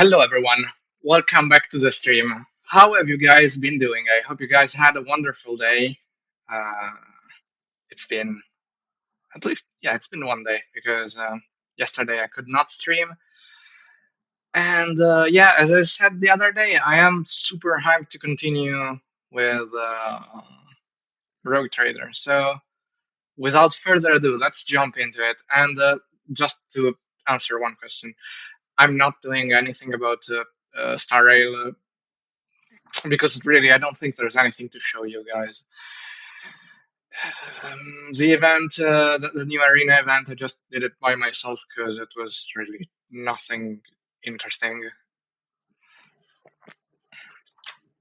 Hello, everyone. Welcome back to the stream. How have you guys been doing? I hope you guys had a wonderful day. Uh, it's been at least, yeah, it's been one day because yesterday I could not stream. And yeah, as I said the other day, I am super hyped to continue with Rogue Trader. So without further ado, let's jump into it. And just to answer one question, I'm not doing anything about Star Rail because really I don't think there's anything to show you guys. The event, the new arena event, I just did it by myself because it was really nothing interesting.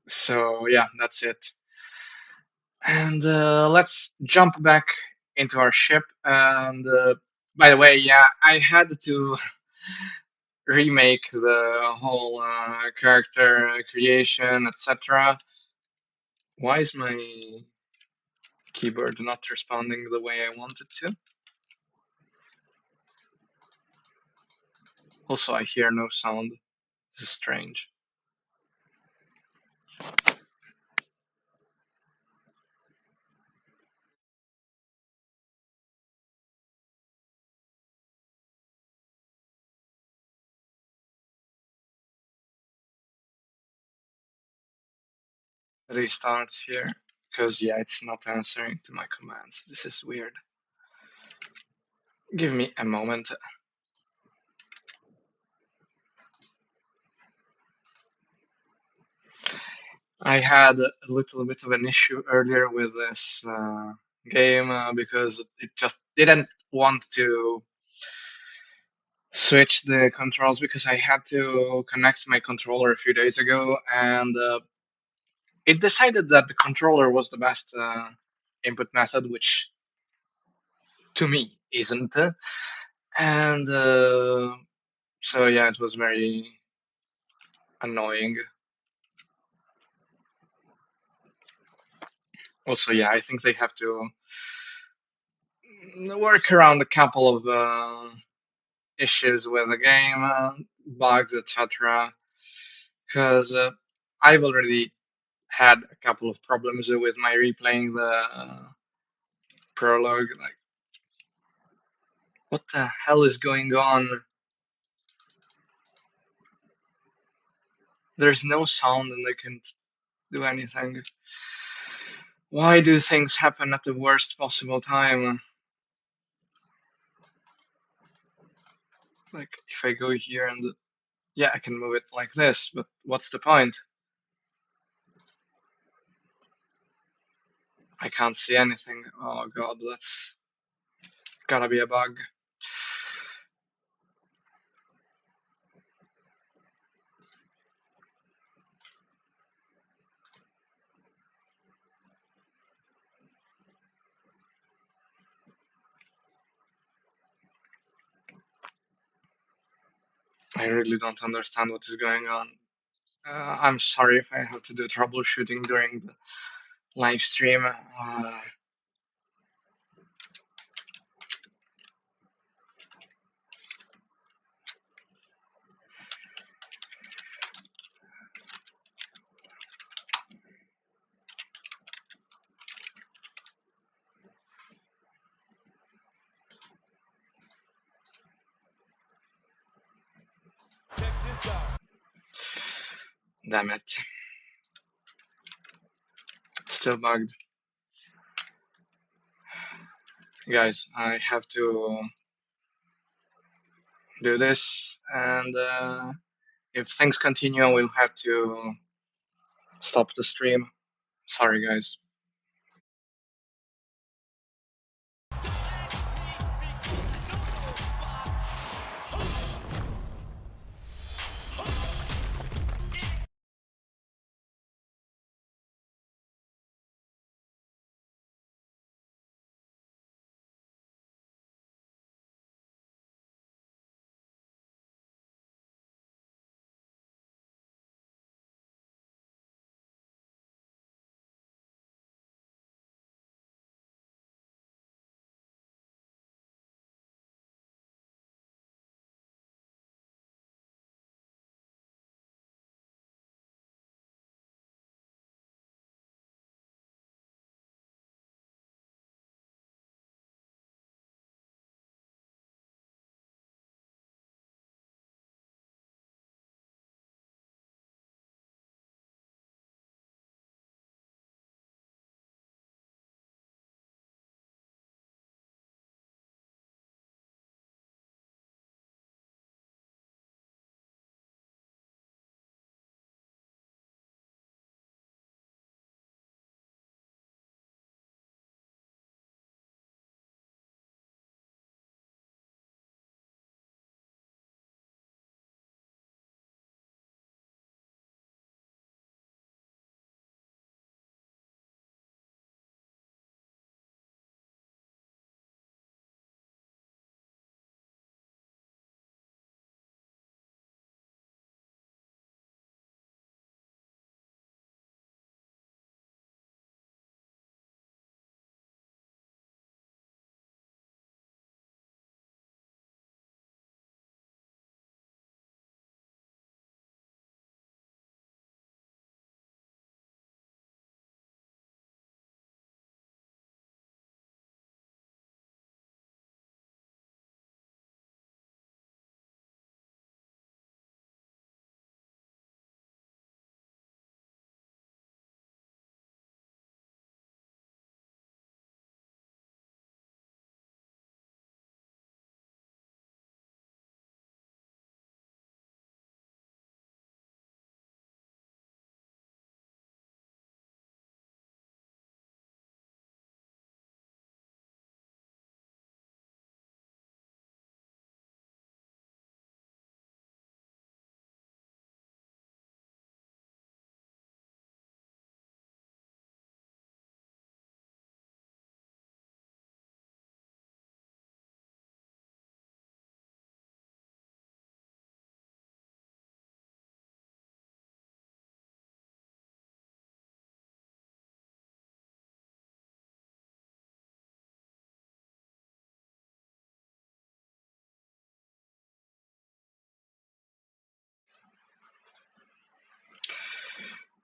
So yeah, that's it. And let's jump back into our ship. And by the way, yeah, I had to remake the whole character creation, etc. Why is my keyboard not responding the way I want it to? Also, I hear no sound. This is strange. Restart here. Because, yeah, it's not answering to my commands. This is weird. Give me a moment. I had a little bit of an issue earlier with this game because it just didn't want to switch the controls because I had to connect my controller a few days ago and it decided that the controller was the best input method, which to me isn't. And so yeah, it was very annoying. Also, yeah, I think they have to work around a couple of issues with the game, bugs, etc. Because I've already had a couple of problems with my replaying the prologue. Like, what the hell is going on? There's no sound and I can't do anything. Why do things happen at the worst possible time? Like, if I go here and yeah, I can move it like this, but what's the point? I can't see anything. Oh god, that's gotta be a bug. I really don't understand what is going on. I'm sorry if I have to do troubleshooting during the live stream. Damn it. Still bugged. Guys, I have to do this, and if things continue, we'll have to stop the stream. Sorry, guys.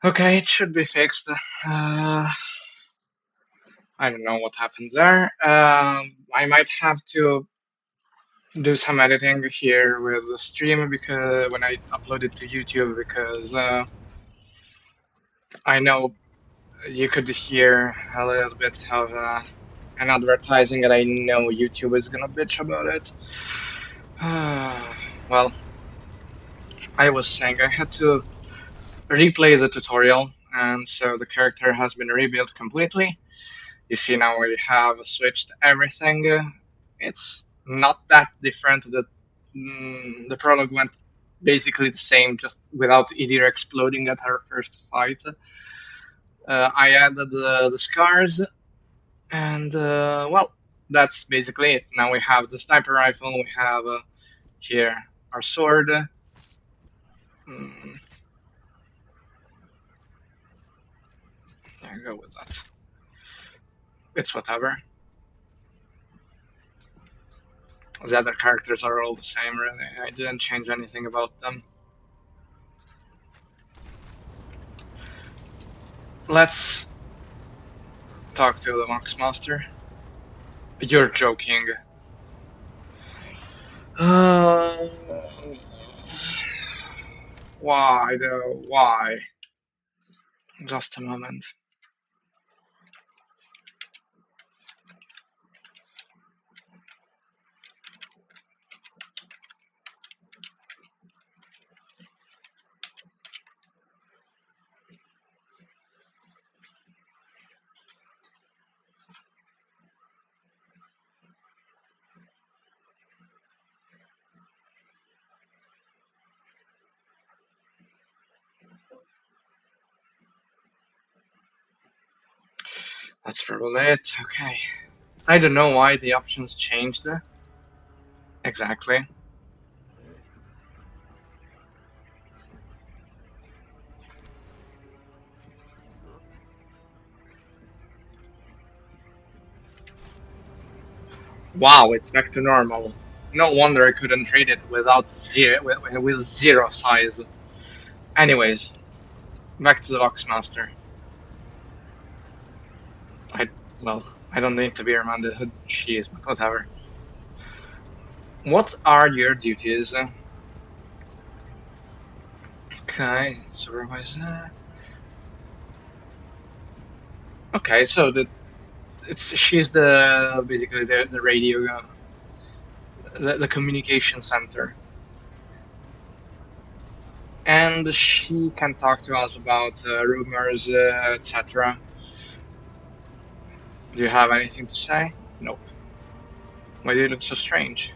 Okay, it should be fixed. I don't know what happened there. I might have to do some editing here with the stream because when I upload it to YouTube, because I know you could hear a little bit of an advertising, and I know YouTube is gonna bitch about it. Well, I was saying I had to replay the tutorial, and so the character has been rebuilt completely. You see now we have switched everything. It's not that different. The prologue went basically the same, just without Idir exploding at her first fight. I added the scars, and well, that's basically it. Now we have the sniper rifle. We have here our sword. Mm, there you go with that. It's whatever. The other characters are all the same, really. I didn't change anything about them. Let's talk to the Mox Master. You're joking. Uh, why though? Why? Just a moment. That's probably it. Okay. I don't know why the options changed exactly. Wow, it's back to normal. No wonder I couldn't read it without with zero size. Anyways, back to the Voxmaster. I well, I don't need to be reminded who she is, but whatever. What are your duties? Okay, supervisor. Okay, so she's the basically the radio, the communication center, and she can talk to us about rumors, etc. Do you have anything to say? Nope. Why do you look so strange?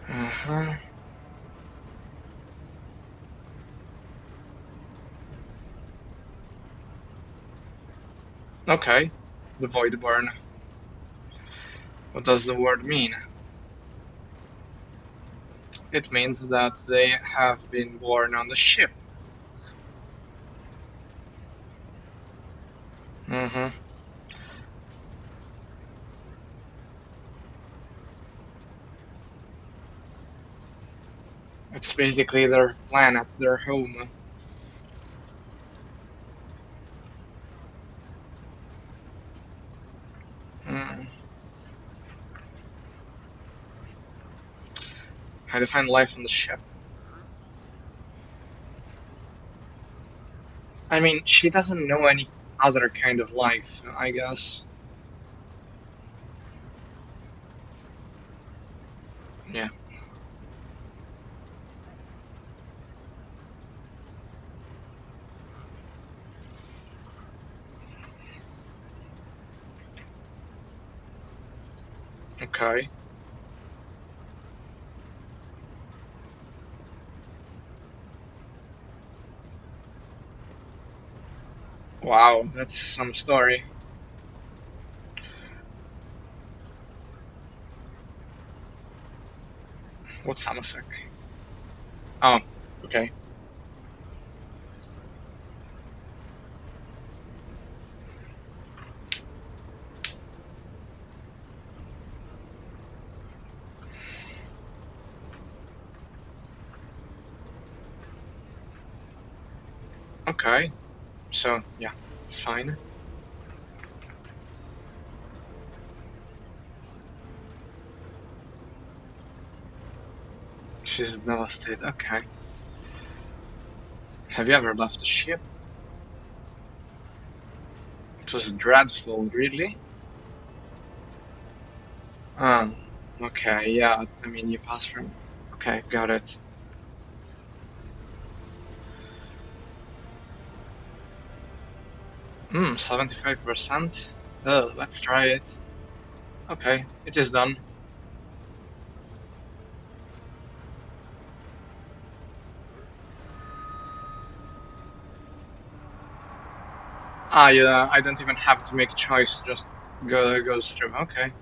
Uh-huh. Okay. The Voidborn. What does the word mean? It means that they have been born on the ship. Mm-hmm. It's basically their planet, their home. Mm. How to find life on the ship. I mean, she doesn't know any other kind of life, I guess. Yeah. Okay. Wow, that's some story. What's Samusek? Oh, okay. Okay, so yeah, it's fine. She's devastated. Okay. Have you ever left the ship? It was dreadful, really. Um, okay, yeah, I mean, you passed from. Okay, got it. 75%? Let's try it. Okay, it is done. Ah, yeah, I don't even have to make a choice, just goes through. Okay,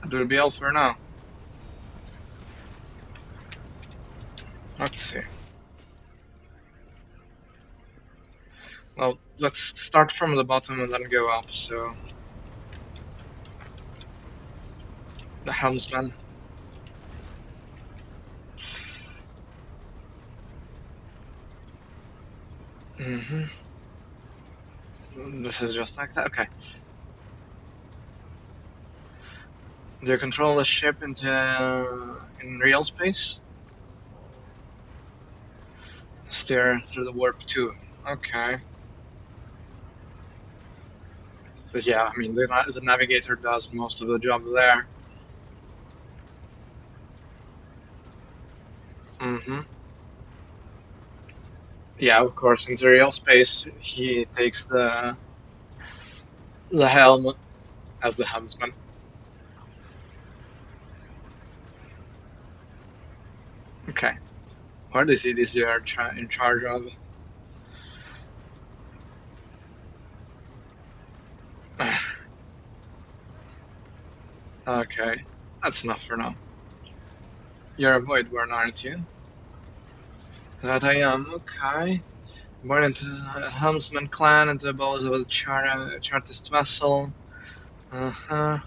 that will be all for now. Let's see. Well, let's start from the bottom and then go up, so. The helmsman. hmm This is just like that. Okay. Do you control the ship into in real space? Steer through the warp too. Okay. But yeah, I mean, the navigator does most of the job there. hmm Yeah, of course, into real space, he takes the helm as the helmsman. Okay. What is it is you are in charge of? Okay, that's enough for now. You're a Voidborn, aren't you? That I am. Okay. Born into a helmsman clan and the bows of a chartist vessel. Uh-huh.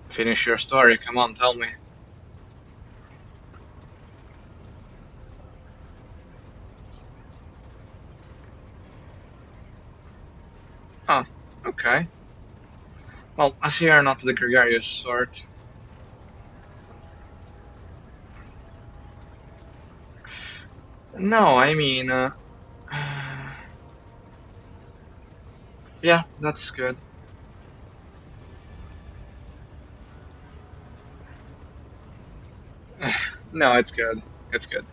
Finish your story. Come on, tell me. Oh, okay. Well, I see you're not the gregarious sort. No, I mean, yeah, that's good. No, it's good. It's good.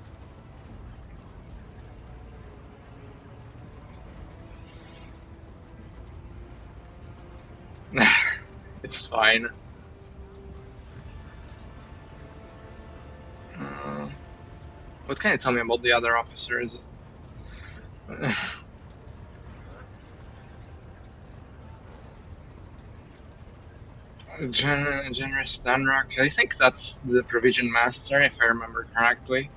It's fine. Uh, what can you tell me about the other officers? Generous Danrock. I think that's the Provision Master, if I remember correctly.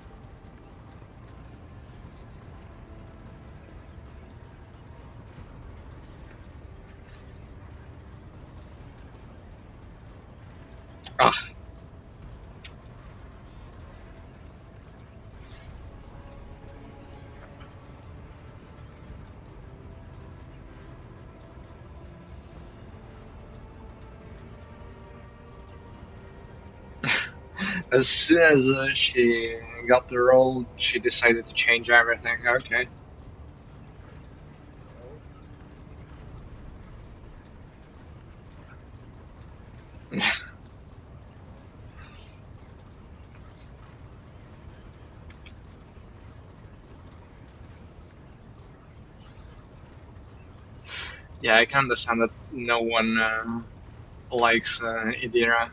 Ah, as soon as she got the role, she decided to change everything. Okay. Yeah, I can understand that no one likes Idira.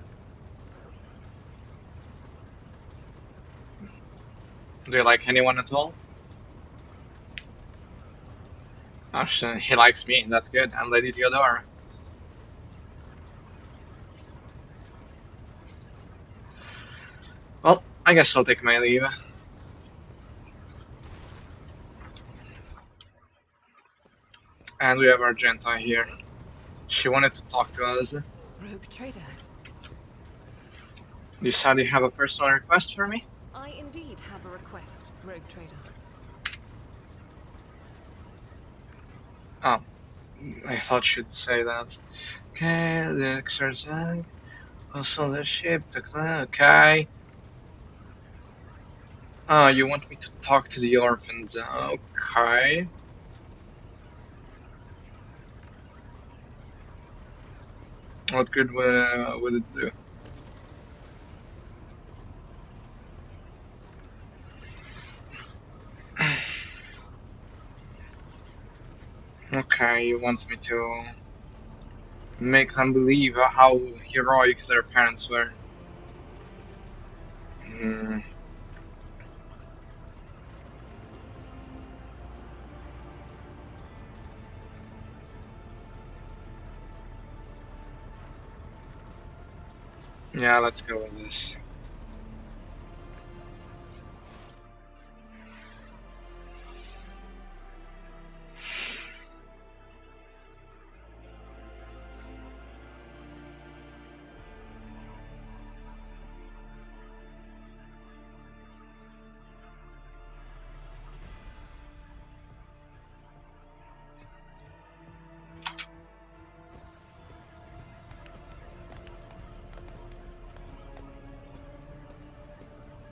Do you like anyone at all? Oh, he likes me. That's good. And Lady Theodora. Well, I guess I'll take my leave. And we have Argenta here. She wanted to talk to us. Rogue trader. You said you have a personal request for me? I indeed have a request, rogue trader. Oh, I thought you'd say that. Okay, the exercise. Also the ship. Okay. You want me to talk to the orphans? Okay. What good would it do? Okay, you want me to make them believe how heroic their parents were. Hmm. Yeah, let's go with this.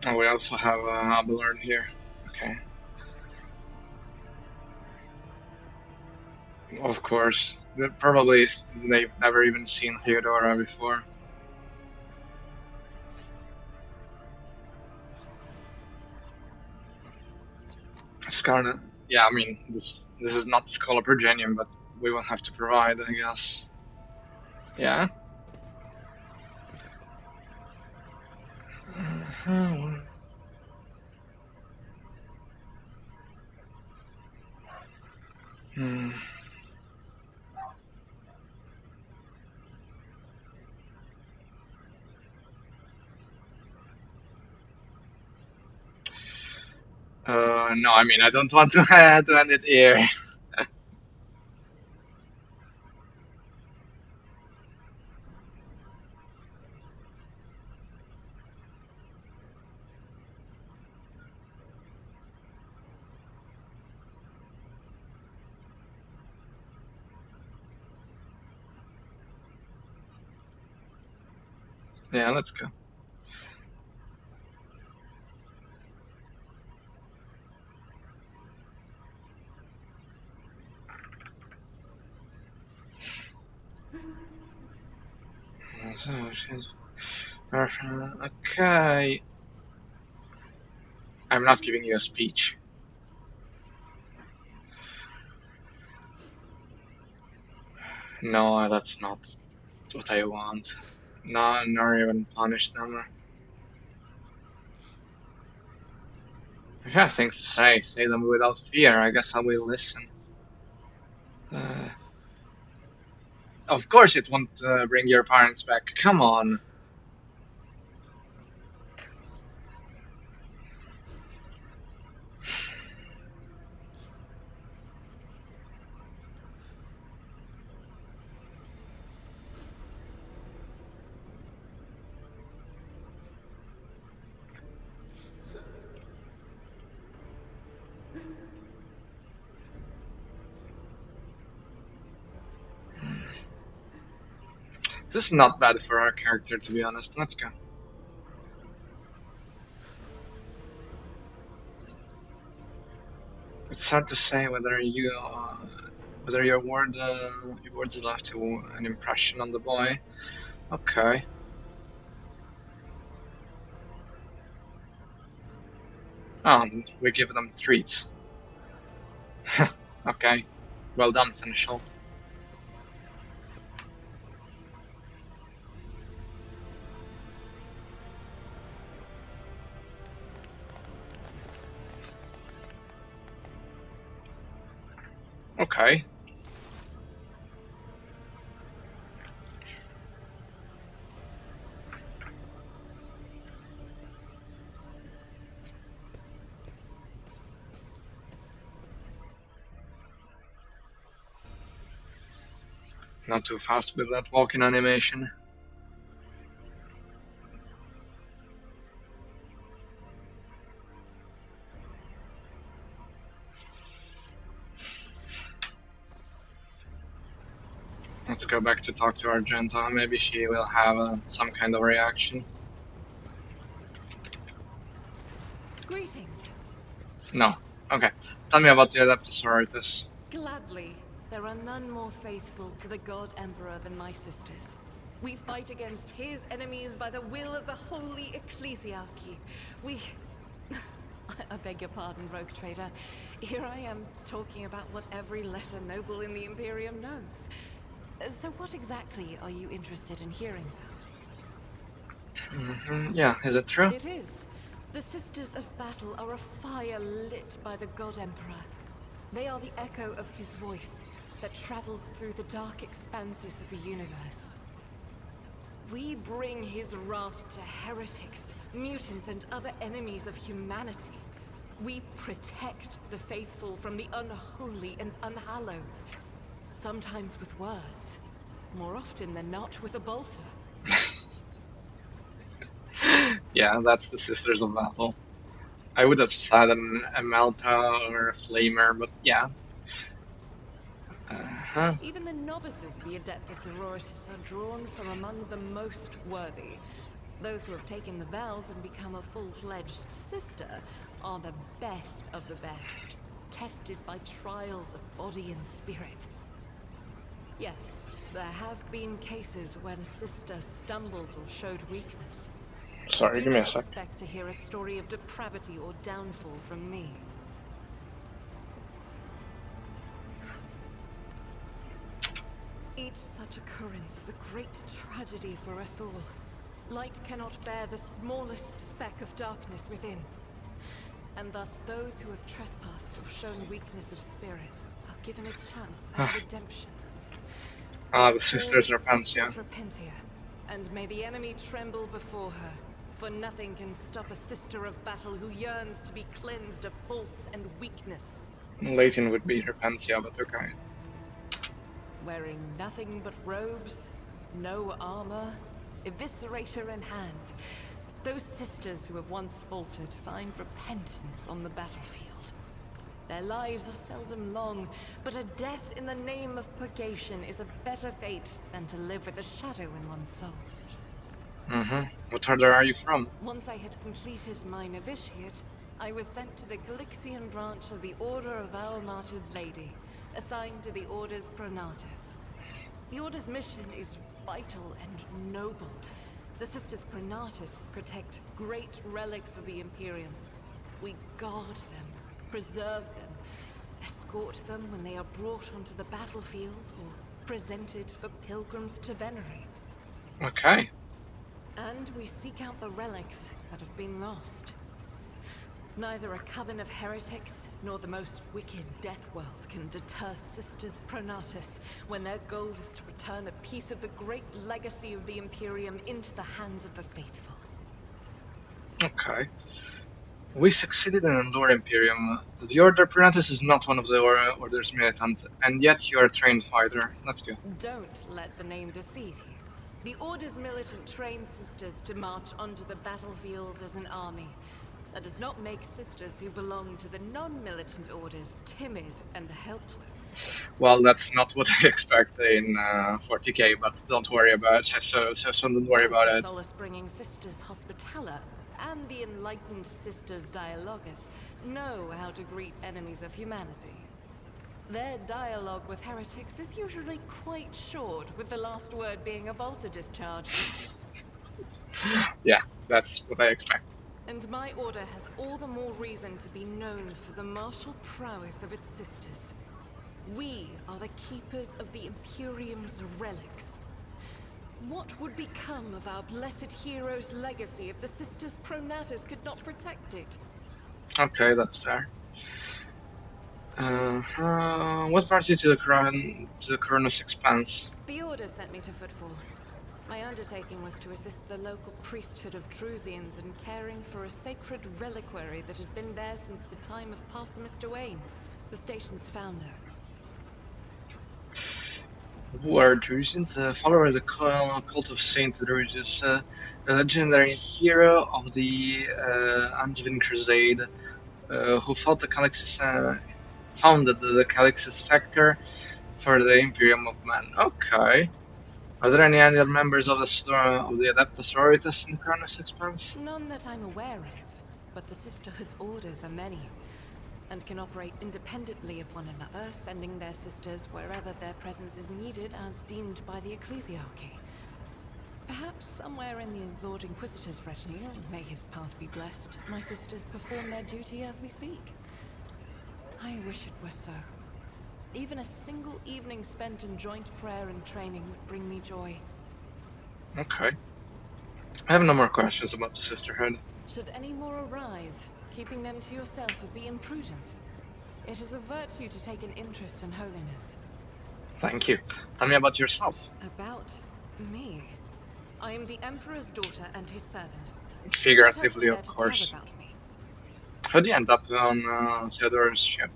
Oh, we also have Abelard here. Okay. Of course. Probably they've never even seen Theodora before. Scarlet. Yeah, I mean, this is not the Scholar Progenium, but we will have to provide, I guess. Yeah. Mhm. Hmm. No, I mean, I don't want to, to end it here. Yeah, let's go. So she's okay. I'm not giving you a speech. No, that's not what I want. No, nor even punish them. If you have things to say them without fear. I guess I will listen. Uh, of course, it won't bring your parents back. Come on. This is not bad for our character, to be honest. Let's go. It's hard to say whether your words left an impression on the boy. Okay. We give them treats. Okay. Well done, Seneschal. Okay. Not too fast with that walking animation. Let's go back to talk to Argenta. Maybe she will have some kind of reaction. Greetings. No. Okay. Tell me about the Adeptus Sororitas. Gladly. There are none more faithful to the God Emperor than my sisters. We fight against his enemies by the will of the Holy Ecclesiarchy. We... I beg your pardon, Rogue Trader. Here I am talking about what every lesser noble in the Imperium knows. So what exactly are you interested in hearing about? Yeah, is it true? It is. The Sisters of Battle are a fire lit by the God Emperor. They are the echo of his voice that travels through the dark expanses of the universe. We bring his wrath to heretics, mutants, and other enemies of humanity. We protect the faithful from the unholy and unhallowed. Sometimes with words. More often than not with a bolter. Yeah, that's the Sisters of Battle. I would have said a Malta or a Flamer, but yeah. Uh-huh. Even the novices of the Adeptus Sororitas are drawn from among the most worthy. Those who have taken the vows and become a full-fledged sister are the best of the best, tested by trials of body and spirit. Yes, there have been cases when a sister stumbled or showed weakness. Sorry, Do give me a not sec. expect to hear a story of depravity or downfall from me. Each such occurrence is a great tragedy for us all. Light cannot bear the smallest speck of darkness within. And thus those who have trespassed or shown weakness of spirit are given a chance at redemption. They Ah, are the Sisters called Repentia. Sisters Repentia, and may the enemy tremble before her, for nothing can stop a sister of battle who yearns to be cleansed of fault and weakness. Latin would be Repentia, but okay. Wearing nothing but robes, no armor, eviscerator in hand, those sisters who have once faltered find repentance on the battlefield. Their lives are seldom long, but a death in the name of purgation is a better fate than to live with a shadow in one's soul. What order are you from? Once I had completed my novitiate, I was sent to the Galixian branch of the Order of Our Martyred Lady, assigned to the Order's Pronatus. The Order's mission is vital and noble. The Sisters Pronatus protect great relics of the Imperium. We guard them, preserve them, escort them when they are brought onto the battlefield or presented for pilgrims to venerate. Okay. And we seek out the relics that have been lost. Neither a coven of heretics nor the most wicked death world can deter Sisters Pronatus when their goal is to return a piece of the great legacy of the Imperium into the hands of the faithful. Okay. We succeeded in Endor Imperium. The Order Pronatus is not one of the Order's militant, and yet you are a trained fighter. Let's go. Don't let the name deceive you. The Order's militant trains sisters to march onto the battlefield as an army. That does not make sisters who belong to the non-militant orders timid and helpless. Well, that's not what I expect in 40k, but don't worry about it. So don't worry Both about the it. solace-bringing Sisters Hospitaller and the enlightened Sisters Dialogus know how to greet enemies of humanity. Their dialogue with heretics is usually quite short, with the last word being a bolter discharge. Yeah, that's what I expect. And my order has all the more reason to be known for the martial prowess of its sisters. We are the keepers of the Imperium's relics. What would become of our blessed hero's legacy if the Sisters Pronatus could not protect it? Okay, that's fair. What brought you to the Cronus Expanse? The Order sent me to Footfall. My undertaking was to assist the local priesthood of Drusians in caring for a sacred reliquary that had been there since the time of Parson Mr. Wayne, the station's founder. Who are Drusians? Follower of the cult of Saint Drusus, a legendary hero of the Angevin Crusade, who fought the Calixis, founded the Calixis sector, for the Imperium of Man. Okay. Are there any other members of the Adepta Sororitas in Cronus Expanse? None that I'm aware of, but the Sisterhood's orders are many, and can operate independently of one another, sending their sisters wherever their presence is needed as deemed by the Ecclesiarchy. Perhaps somewhere in the Lord Inquisitor's retinue, may his path be blessed, my sisters perform their duty as we speak. I wish it were so. Even a single evening spent in joint prayer and training would bring me joy. Okay. I have no more questions about the Sisterhood. Should any more arise, keeping them to yourself would be imprudent. It is a virtue to take an interest in holiness. Thank you. Tell me about yourself. About me? I am the Emperor's daughter and his servant. What else is Figuratively, there of to tell course. about me? How did you end up on Theodore's ship?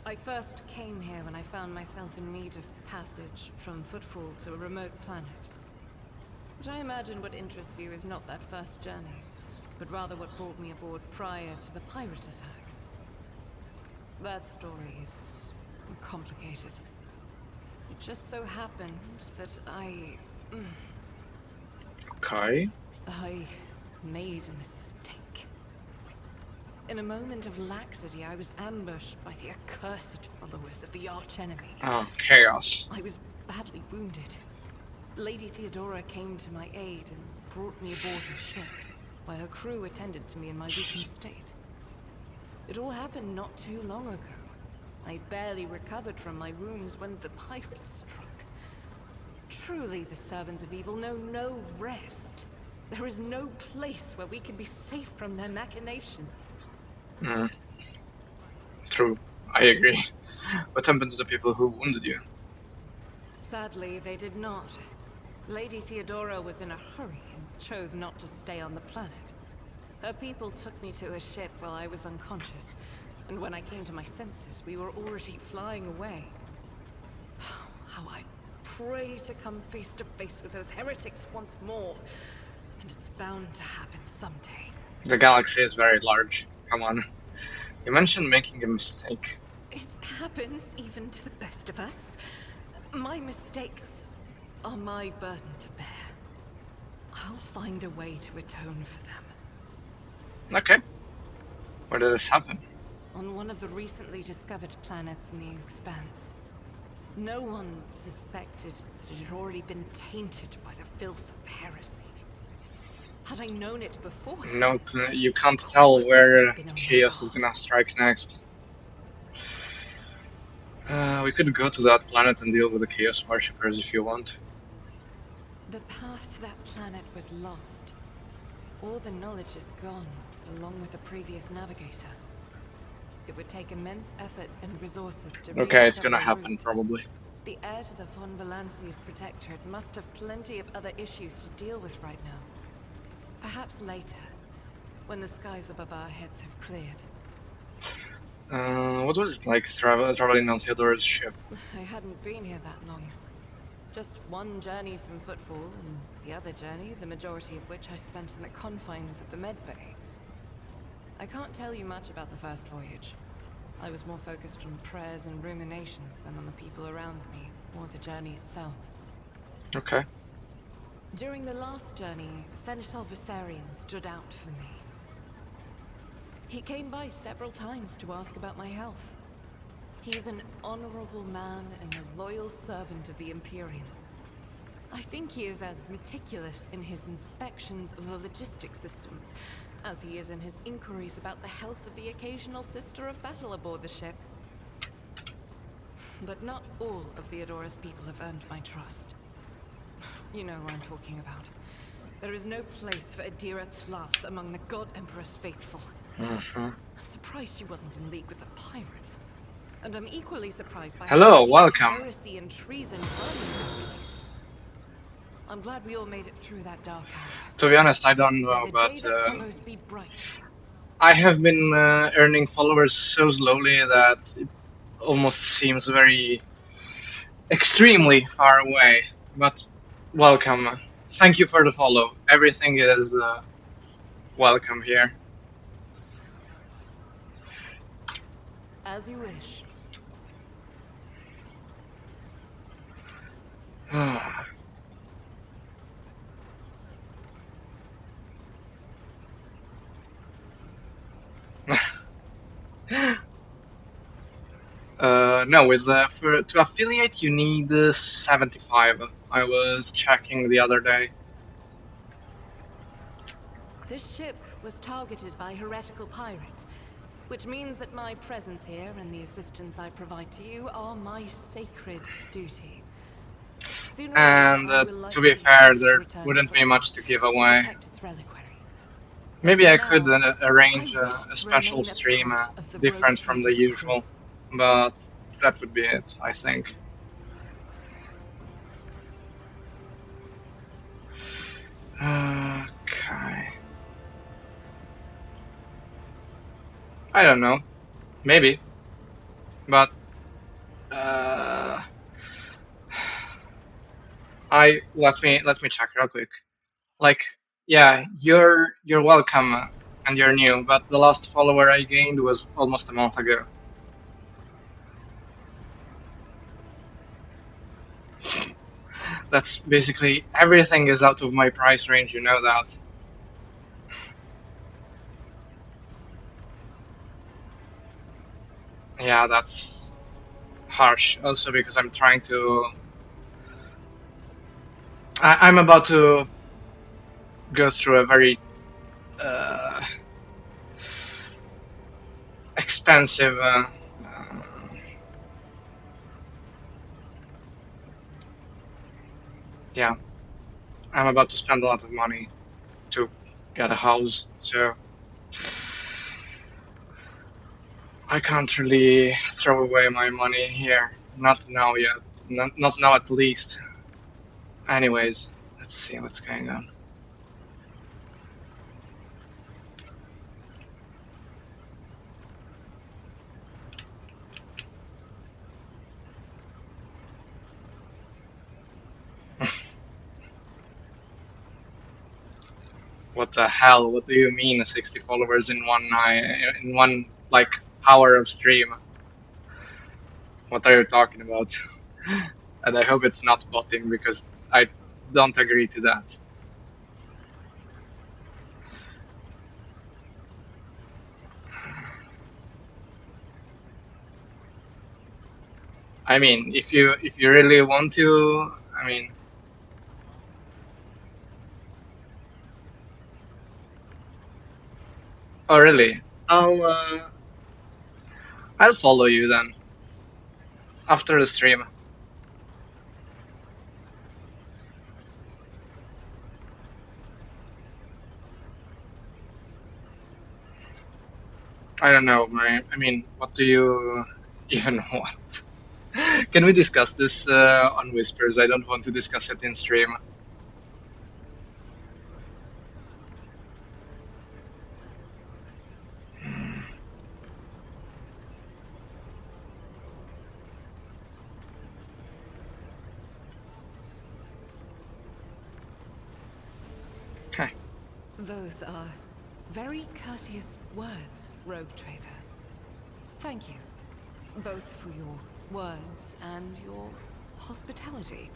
I first came here when I found myself in need of passage from Footfall to a remote planet. But I imagine what interests you is not that first journey, but rather what brought me aboard prior to the pirate attack. That story is complicated. It just so happened that Okay. I made a mistake. In a moment of laxity, I was ambushed by the accursed followers of the archenemy. Oh, chaos. I was badly wounded. Lady Theodora came to my aid and brought me aboard her ship, while her crew attended to me in my weakened state. It all happened not too long ago. I barely recovered from my wounds when the pirates struck. Truly, the servants of evil know no rest. There is no place where we can be safe from their machinations. Mm, true. I agree. What happened to the people who wounded you? Sadly, they did not. Lady Theodora was in a hurry and chose not to stay on the planet. Her people took me to a ship while I was unconscious, and when I came to my senses, we were already flying away. How I pray to come face to face with those heretics once more. And it's bound to happen someday. The galaxy is very large. Come on. You mentioned making a mistake. It happens even to the best of us. My mistakes are my burden to bear. I'll find a way to atone for them. Okay. Where did this happen? On one of the recently discovered planets in the Expanse. No one suspected that it had already been tainted by the filth of heresy. Had I known it before, Nope, you can't of tell course I would where have been on my chaos is guard. gonna strike next. We could go to that planet and deal with the Chaos Worshippers if you want. The path to that planet was lost. All the knowledge is gone, along with the previous navigator. It would take immense effort and resources to Okay, it's rediscover gonna the happen route. probably. The heir to the von Valanci's protectorate must have plenty of other issues to deal with right now. Perhaps later, when the skies above our heads have cleared. What was it like traveling on Theodore's ship? I hadn't been here that long. Just one journey from Footfall, and the other journey, the majority of which I spent in the confines of the Medbay. I can't tell you much about the first voyage. I was more focused on prayers and ruminations than on the people around me, or the journey itself. Okay. During the last journey, Seneschal Viserion stood out for me. He came by several times to ask about my health. He's an honorable man and a loyal servant of the Imperium. I think he is as meticulous in his inspections of the logistics systems as he is in his inquiries about the health of the occasional sister of battle aboard the ship. But not all of Theodora's people have earned my trust. You know who I'm talking about. There is no place for Adira Tlas among the God Emperor's faithful. I'm surprised she wasn't in league with the pirates. And I'm equally surprised by how Hello, deep welcome. heresy and treason run in this place. I'm glad we all made it through that dark hour. To be honest, I don't May know, the but day that follows be bright. I have been earning followers so slowly that it almost seems very extremely far away. But welcome. Thank you for the follow. Everything is welcome here. As you wish. No, to affiliate you need 75. I was checking the other day. This ship was targeted by heretical pirates, which means that my presence here and the assistance I provide to you are my sacred duty. Sooner or later, And I will to be likely fair, have to there return to wouldn't be Footfall much to give to away. protect its reliquary. But Maybe for I could now, I arrange wish a to special remain a stream part of the Rogue different from the Trader's crew. usual, but that would be it, I think. Okay. I don't know. Maybe, but uh, I let me check real quick. Like, yeah, you're welcome, and you're new, but the last follower I gained was almost a month ago. That's basically everything is out of my price range, you know that. Yeah, that's harsh. Also because I'm trying to. I'm about to go through a very uh, expensive. Yeah, I'm about to spend a lot of money to get a house, so I can't really throw away my money here. Not now yet. Not now at least. Anyways, let's see what's going on. What the hell? What do you mean 60 followers in one night, in one like hour of stream? What are you talking about? And I hope it's not botting because I don't agree to that. I mean, if you really want to, I mean, oh really? I'll follow you then after the stream. I don't know, man. I mean, what do you even want? Can we discuss this on Whispers? I don't want to discuss it in stream. Okay. Those are very courteous words, Rogue Trader. Thank you, both for your words and your hospitality.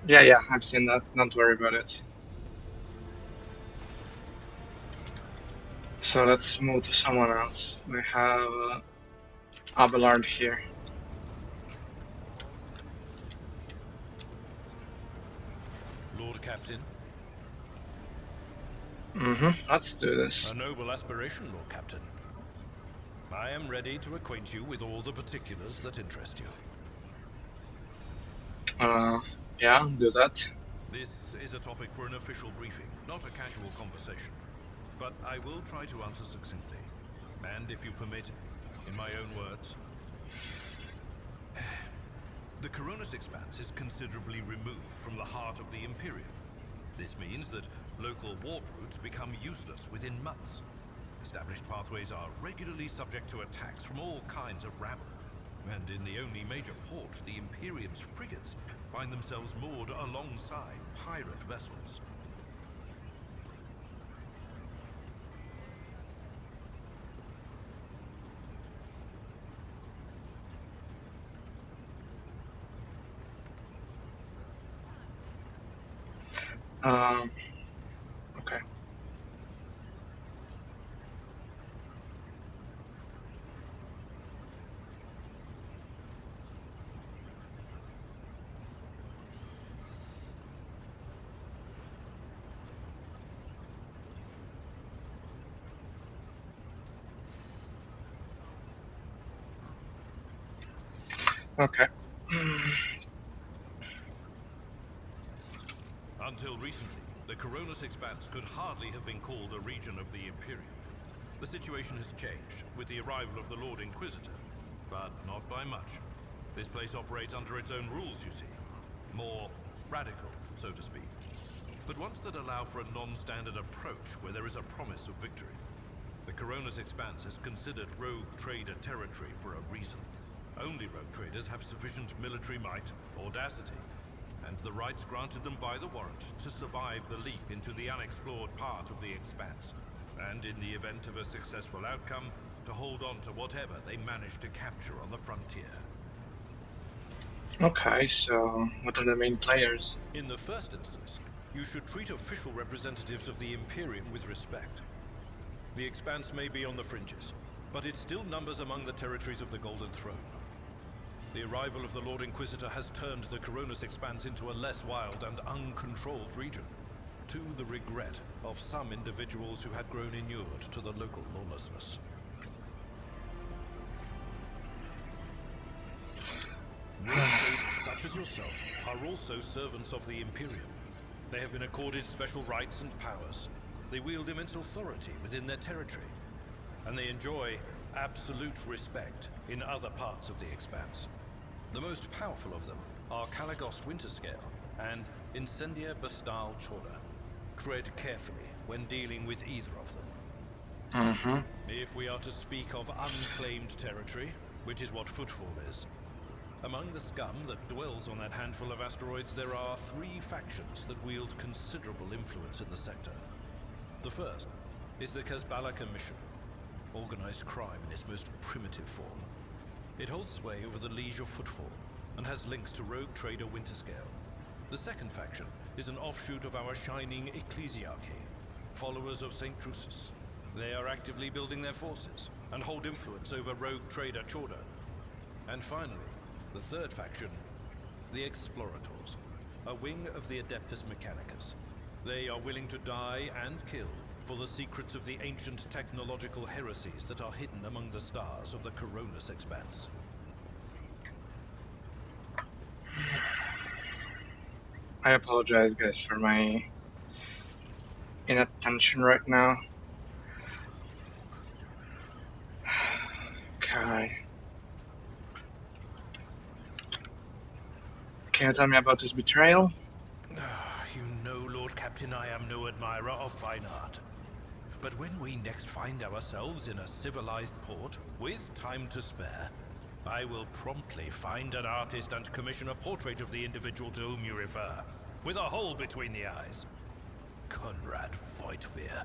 Yeah, yeah, I've seen that. Don't worry about it. So let's move to someone else. We have Abelard here. Lord Captain, Let's do a this. noble aspiration, Lord Captain. I am ready to acquaint you with all the particulars that interest you. Uh, yeah, do that. This is a topic for an official briefing, not a casual conversation. But I will try to answer succinctly. And if you permit, in my own words, the Coronis Expanse is considerably removed from the heart of the Imperium. This means that local warp routes become useless within months. Established pathways are regularly subject to attacks from all kinds of rabble. And in the only major port, the Imperium's frigates find themselves moored alongside pirate vessels. Okay. Okay. Until recently, the Coronis Expanse could hardly have been called a region of the Imperium. The situation has changed with the arrival of the Lord Inquisitor, but not by much. This place operates under its own rules, you see. More radical, so to speak. But ones that allow for a non-standard approach where there is a promise of victory. The Coronis Expanse is considered rogue trader territory for a reason. Only rogue traders have sufficient military might, audacity, and the rights granted them by the warrant to survive the leap into the unexplored part of the Expanse. And in the event of a successful outcome, to hold on to whatever they manage to capture on the frontier. Okay, so what are the main players? In the first instance, you should treat official representatives of the Imperium with respect. The Expanse may be on the fringes, but it still numbers among the territories of the Golden Throne. The arrival of the Lord Inquisitor has turned the Coronis Expanse into a less wild and uncontrolled region, to the regret of some individuals who had grown inured to the local lawlessness. Rogue traders such as yourself are also servants of the Imperium. They have been accorded special rights and powers. They wield immense authority within their territory, and they enjoy absolute respect in other parts of the Expanse. The most powerful of them are Caligos Winterscale and Incendia Bastal Chorda. Tread carefully when dealing with either of them. Mm-hmm. If we are to speak of unclaimed territory, which is what Footfall is, among the scum that dwells on that handful of asteroids, there are 3 factions that wield considerable influence in the sector. The first is the Kazbala Commission, organized crime in its most primitive form. It holds sway over the Liege of Footfall, and has links to rogue trader Winterscale. The second faction is an offshoot of our shining ecclesiarchy, followers of St. Drusus. They are actively building their forces, and hold influence over rogue trader Chorda. And finally, the third faction, the Explorators, a wing of the Adeptus Mechanicus. They are willing to die and kill for the secrets of the ancient technological heresies that are hidden among the stars of the Coronis Expanse. I apologize, guys, for my inattention right now. Okay. Can you tell me about this betrayal? You know, Lord Captain, I am no admirer of fine art. But when we next find ourselves in a civilized port, with time to spare, I will promptly find an artist and commission a portrait of the individual to whom you refer, with a hole between the eyes. Conrad Voigtveer.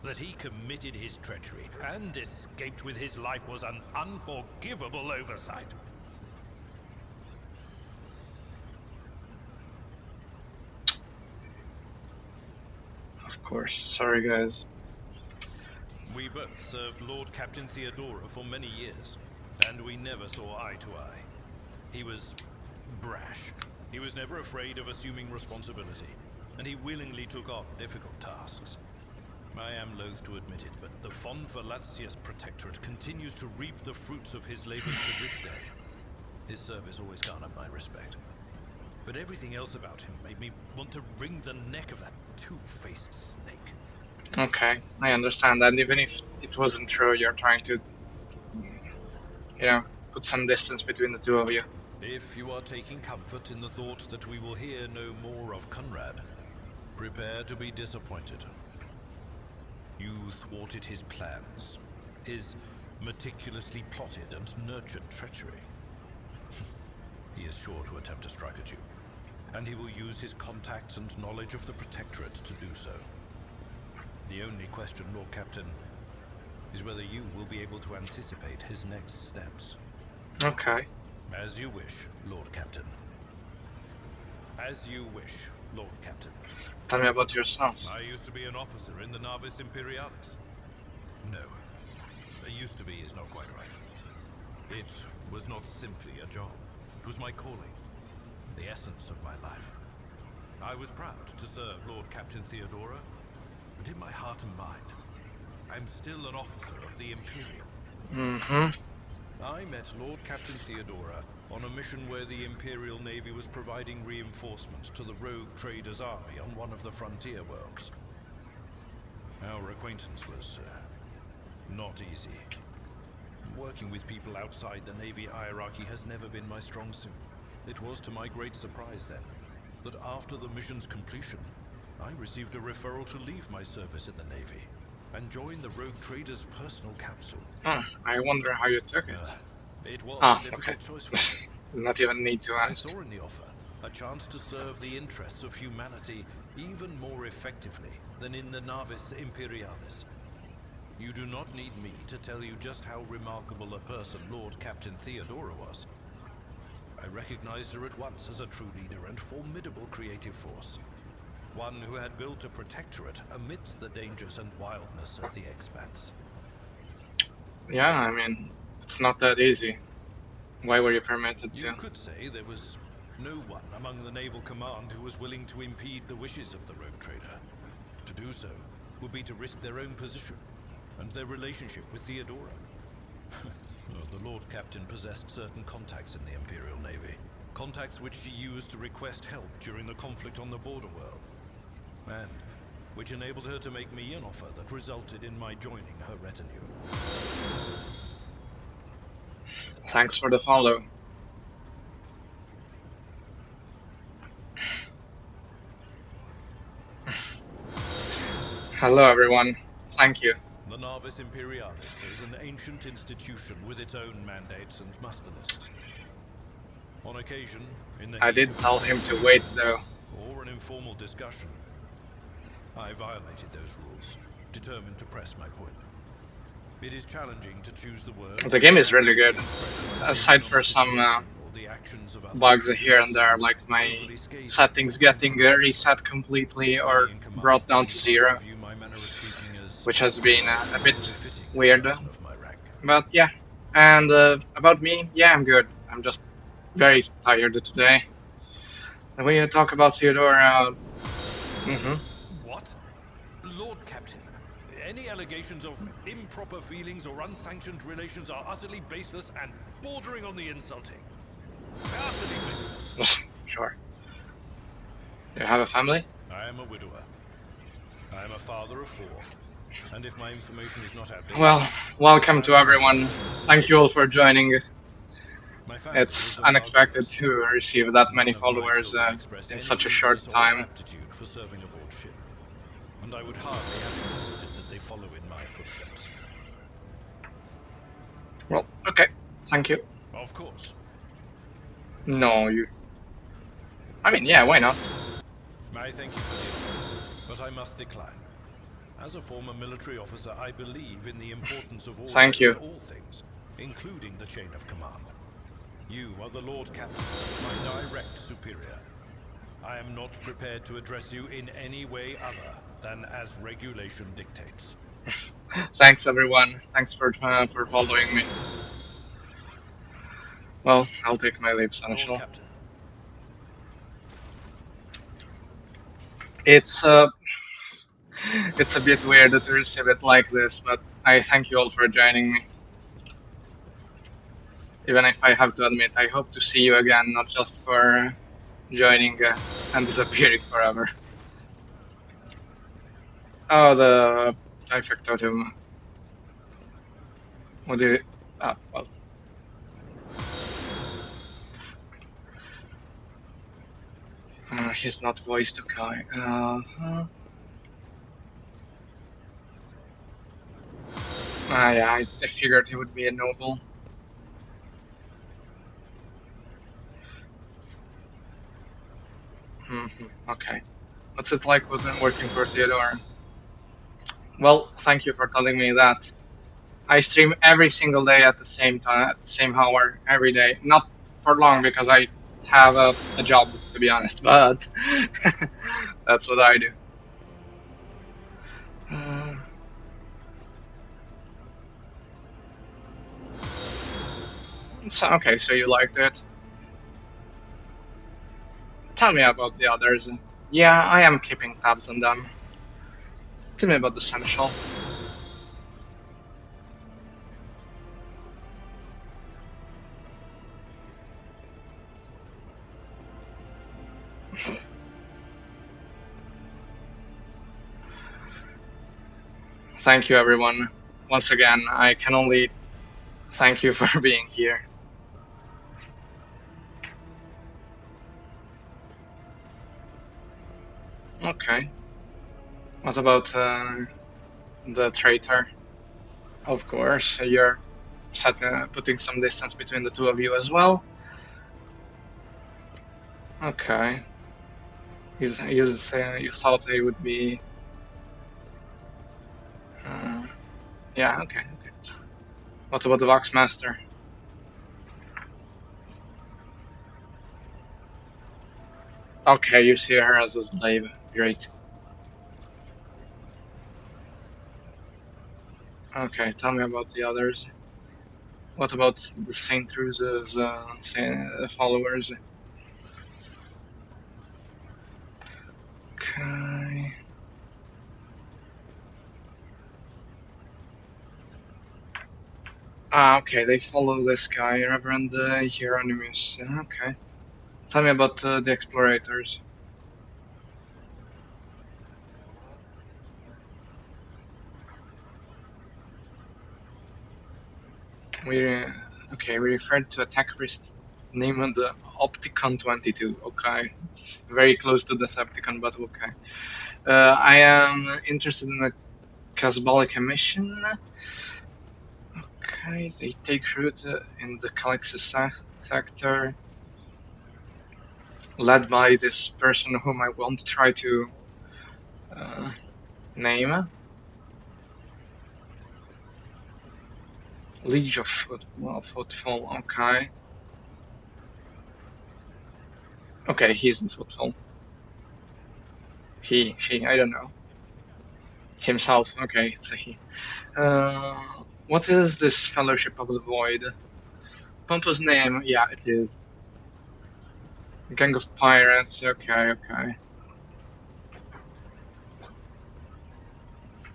That he committed his treachery and escaped with his life was an unforgivable oversight. Of course. Sorry, guys. We both served Lord Captain Theodora for many years, and we never saw eye to eye. He was brash. He was never afraid of assuming responsibility, and he willingly took on difficult tasks. I am loath to admit it, but the Von Velatius Protectorate continues to reap the fruits of his labors to this day. His service always garnered my respect. But everything else about him made me want to wring the neck of that two-faced snake. Okay, I understand that. Even if it wasn't true, you're trying to, put some distance between the two of you. If you are taking comfort in the thought that we will hear no more of Conrad, prepare to be disappointed. You thwarted his plans, his meticulously plotted and nurtured treachery. He is sure to attempt to strike at you, and he will use his contacts and knowledge of the Protectorate to do so. The only question, Lord Captain, is whether you will be able to anticipate his next steps. Okay. As you wish, Lord Captain. As you wish. Lord Captain. Tell me about yourself. I used to be an officer in the Navis Imperialis. No, used to be is not quite right. It was not simply a job. It was my calling, the essence of my life. I was proud to serve Lord Captain Theodora, but in my heart and mind, I'm still an officer of the Imperial. I met Lord Captain Theodora on a mission where the Imperial Navy was providing reinforcements to the rogue traders' army on one of the frontier worlds. Our acquaintance was not easy. Working with people outside the Navy hierarchy has never been my strong suit. It was to my great surprise then, that after the mission's completion, I received a referral to leave my service in the Navy and join the rogue trader's personal council. I wonder how you took it. It was a difficult Okay. choice for me. Not even need to I ask. saw in the offer a chance to serve the interests of humanity even more effectively than in the Navis Imperialis. You do not need me to tell you just how remarkable a person Lord Captain Theodora was. I recognized her at once as a true leader and formidable creative force. One who had built a protectorate amidst the dangers and wildness of the Expanse. Yeah, I mean, it's not that easy. Why were you permitted to? You could say there was no one among the naval command who was willing to impede the wishes of the rogue trader. To do so would be to risk their own position and their relationship with Theodora. Well, the Lord Captain possessed certain contacts in the Imperial Navy. Contacts which she used to request help during the conflict on the border world. And which enabled her to make me an offer that resulted in my joining her retinue. Thanks for the follow. Hello, everyone. Thank you. The Navis Imperialis is an ancient institution with its own mandates and muster lists. On occasion, in the I heat did of tell him to wait, though. or an informal discussion, I violated those rules, determined to press my point. It is challenging to choose the words. The game is really good, aside for some bugs here and there, like my settings getting reset completely or brought down to 0, which has been a bit weird. But yeah, and about me, yeah, I'm good. I'm just very tired today. And when you talk about Theodora, What? Lord Captain, any allegations of improper feelings or unsanctioned relations are utterly baseless and bordering on the insulting. Utterly baseless. Sure. You have a family? I am a widower. I am a father of 4. And if my information is not outdated... Well, welcome to everyone. Thank you all for joining. It's unexpected to receive that many followers in such a short time. For serving aboard ship. And I would hardly have insisted that they follow in my footsteps. Well, okay. Thank you. Of course. No, you... I mean, yeah, why not? I thank you for the offer, but I must decline. As a former military officer, I believe in the importance of order Thank you. in all things, including the chain of command. You are the Lord Captain, my direct superior. I am not prepared to address you in any way other than as regulation dictates. Thanks, everyone. Thanks for following me. Well, I'll take my leave, Seneschal. It's a bit weird to receive it like this, but I thank you all for joining me. Even if I have to admit, I hope to see you again, not just for joining and disappearing forever. Oh, the Typhic Totem. What do you... Ah, well. He's not voiced, okay. Yeah, I figured he would be a noble. Okay. What's it like working for Theodore? Well, thank you for telling me that. I stream every single day at the same time, at the same hour, every day. Not for long, because I have a job. to be honest, but that's what I do. Uh, so, okay, so you liked it. Tell me about the others. Yeah, I am keeping tabs on them. Tell me about the Seneschal. Thank you, everyone. Once again, I can only thank you for being here. Okay. What about the traitor? Of course, you're putting some distance between the two of you as well. Okay. You thought they would be. Uh, yeah, okay, okay. What about the Voxmaster? Okay, you see her as a slave. Great. Okay, tell me about the others. What about the Saint Ruse's followers? Okay. Ah, okay, they follow this guy, Reverend Hieronymus. Okay. Tell me about the explorators. We okay, we referred to attack wrist named the Opticon 22. Okay, it's very close to Decepticon, but okay. I am interested in the Casbolic emission. Okay, they take root in the Calixus sector, led by this person whom I won't try to uh, name. Liege of Footfall. Okay, okay, he's in Footfall. He, she, I don't know. Himself. Okay, it's a he. What is this Fellowship of the Void? Pompous name, yeah, it is. Gang of Pirates, okay, okay.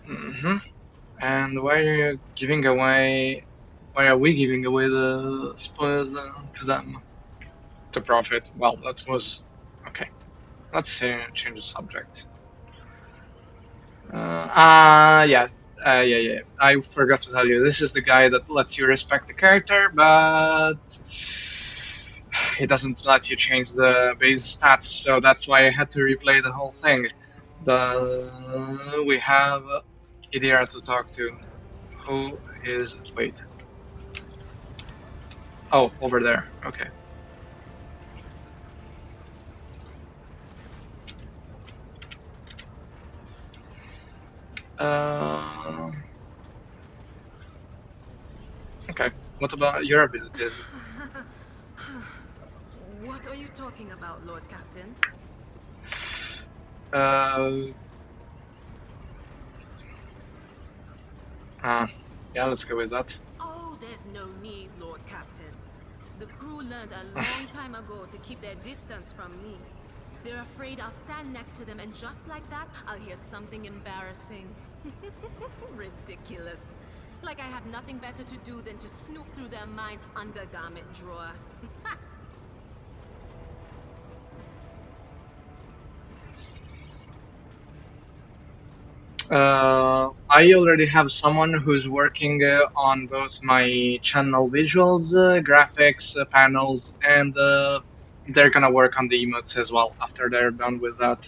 hmm And why are you giving away? Why are we giving away the spoils to them? To profit? Well, that was okay. Let's change the subject. Yeah, yeah. I forgot to tell you. This is the guy that lets you respect the character, but it doesn't let you change the base stats. So that's why I had to replay the whole thing. We have Idira to talk to. Who is wait? Oh, over there. Okay. Uh, okay. What about your abilities? What are you talking about, Lord Captain? Uh, uh, yeah, let's go with that. Oh, there's no need, Lord Captain. The crew learned a long time ago to keep their distance from me. They're afraid I'll stand next to them and just like that, I'll hear something embarrassing. Ridiculous. Like I have nothing better to do than to snoop through their mind's undergarment drawer. I already have someone who's working on both my channel visuals, graphics, panels, and they're gonna work on the emotes as well after they're done with that.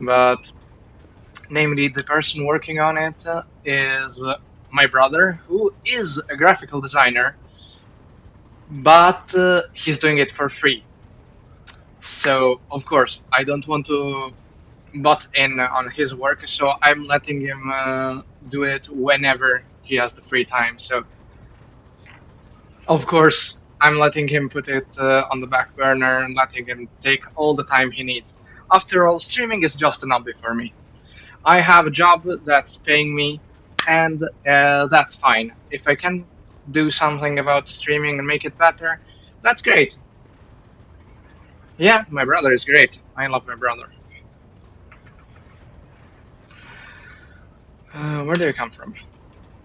But namely, the person working on it is my brother, who is a graphical designer, but he's doing it for free. So, of course, I don't want to butt in on his work, so I'm letting him do it whenever he has the free time. So, of course, I'm letting him put it on the back burner and letting him take all the time he needs. After all, streaming is just an hobby for me. I have a job that's paying me, and that's fine. If I can do something about streaming and make it better, that's great. Yeah, my brother is great. I love my brother. Where do you come from?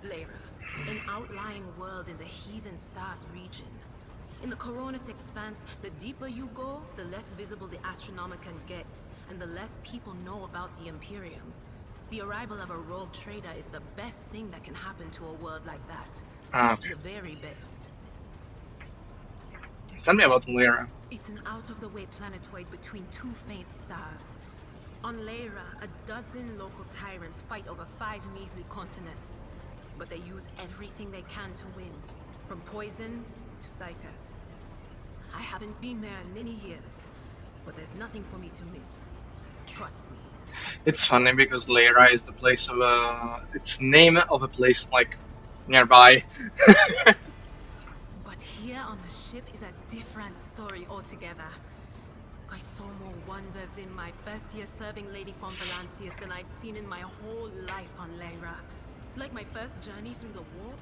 Lyra, an outlying world in the Heathen Stars region. In the Coronis expanse, the deeper you go, the less visible the Astronomicon gets, and the less people know about the Imperium. The arrival of a rogue trader is the best thing that can happen to a world like that. Ah, okay. The very best. Tell me about Lyra. It's an out-of-the-way planetoid between two faint stars. On Lyra, a dozen local tyrants fight over 5 measly continents. But they use everything they can to win. From poison to psychers. I haven't been there in many years, but there's nothing for me to miss. Trust me. It's funny because Lyra is the place of it's name of a place like nearby. But here on the ship is a different story altogether. I saw more wonders in my first year serving Lady von Valancius than I'd seen in my whole life on Lyra. Like my first journey through the warp,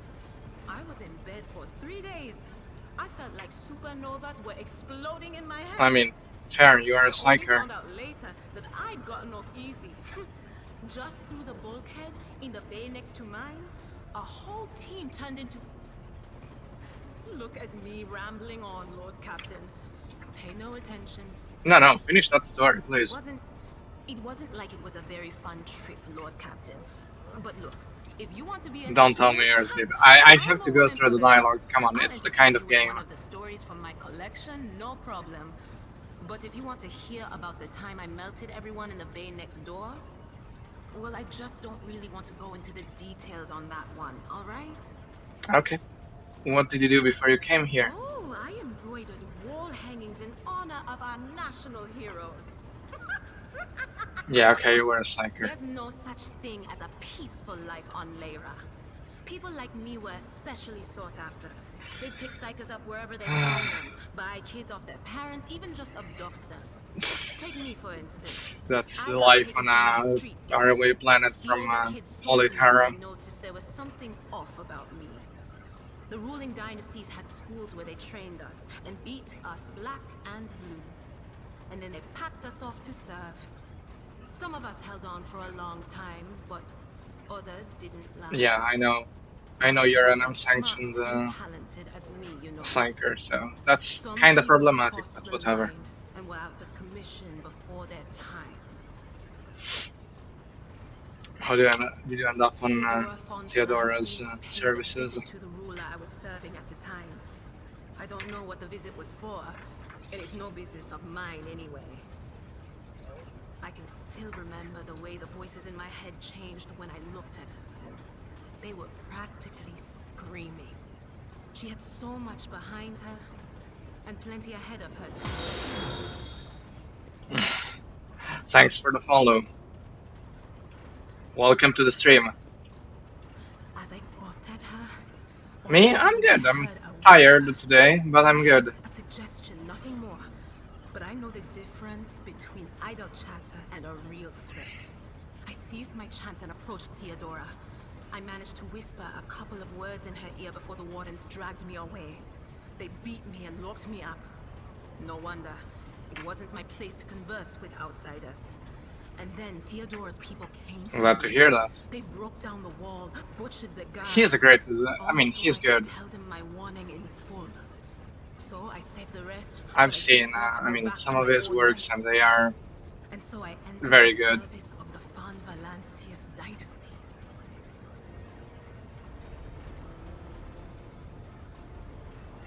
I was in bed for 3 days. I felt like supernovas were exploding in my head. I mean, fair, you are a I only psyker. found out later that I'd gotten off easy. Just through the bulkhead in the bay next to mine, a whole team turned into... Look at me rambling on, Lord Captain. Pay no attention. No, finish that story, please. It wasn't like it was a very fun trip, Lord Captain. But look, if you want to be Don't tell me you're asleep. I I'm have a to go woman through from the the deep. dialogue. Come on, I'll it's the kind entertain of you with game. one of the stories from my collection, no problem. But if you want to hear about the time I melted everyone in the bay next door, well, I just don't really want to go into the details on that one, all right? Okay. What did you do before you came here? Oh, I embroidered wall hangings in honor of our national heroes. Yeah, okay, you were a psyker. There's no such thing as a peaceful life on Lyra. People like me were especially sought after. They'd pick psychers up wherever they found them, buy kids off their parents, even just abduct them. Take me, for instance. That's I the got life taken on from my a street dog. faraway planet The from older kids Holy sold me when Terra. they noticed there was something off about me. The ruling dynasties had schools where they trained us and beat us black and blue. And then they packed us off to serve. Some of us held on for a long time, but others didn't last. Yeah, I know. I know you're an As unsanctioned smart and talented as me, you know. psyker, so that's Some kind of people problematic, crossed but the whatever. line and were out of commission before their time. How did you end up on Theodora von Theodora's Valancius paid a services? visit to the ruler I was serving at the time. I don't know what the visit was for, and it's no business of mine anyway. I can still remember the way the voices in my head changed when I looked at her. They were practically screaming. She had so much behind her, and plenty ahead of her too. Thanks for the follow. Welcome to the stream. As I looked at her, Me? all I I'm good. I'm heard a tired today, but I'm good. A suggestion, nothing more. But I know the difference between idle chatter and a real threat. I seized my chance and approached Theodora. I managed to whisper a couple of words in her ear before the wardens dragged me away. They beat me and locked me up. No wonder. It wasn't my place to converse with outsiders. And then Theodora's people came I'm for glad to me. hear that. They broke down the wall, butchered the guards. He's a great. I mean, Also, he's I good. could tell them my warning in full. So I said the rest. I've but I seen. didn't want to I go mean, back some to of my his old works, life. and they are And so I entered very the good. service of the Von Valancius dynasty.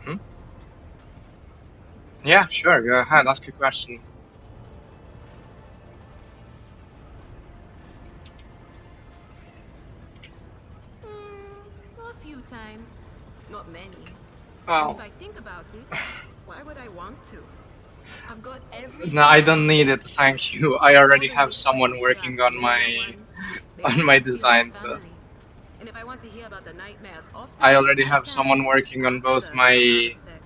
Hmm? Yeah, sure. Go ahead. Ask your question. A few times. Not many. And Well, if I think about it, why would I want to? I've got everything no, I I don't need need. it. Thank you. I All already the have rich someone folk here are working on familiar my ones. They on can my just be like design. So family. And if I want to hear about the nightmares of the I deep, already I have can. someone working on both After some my arsec.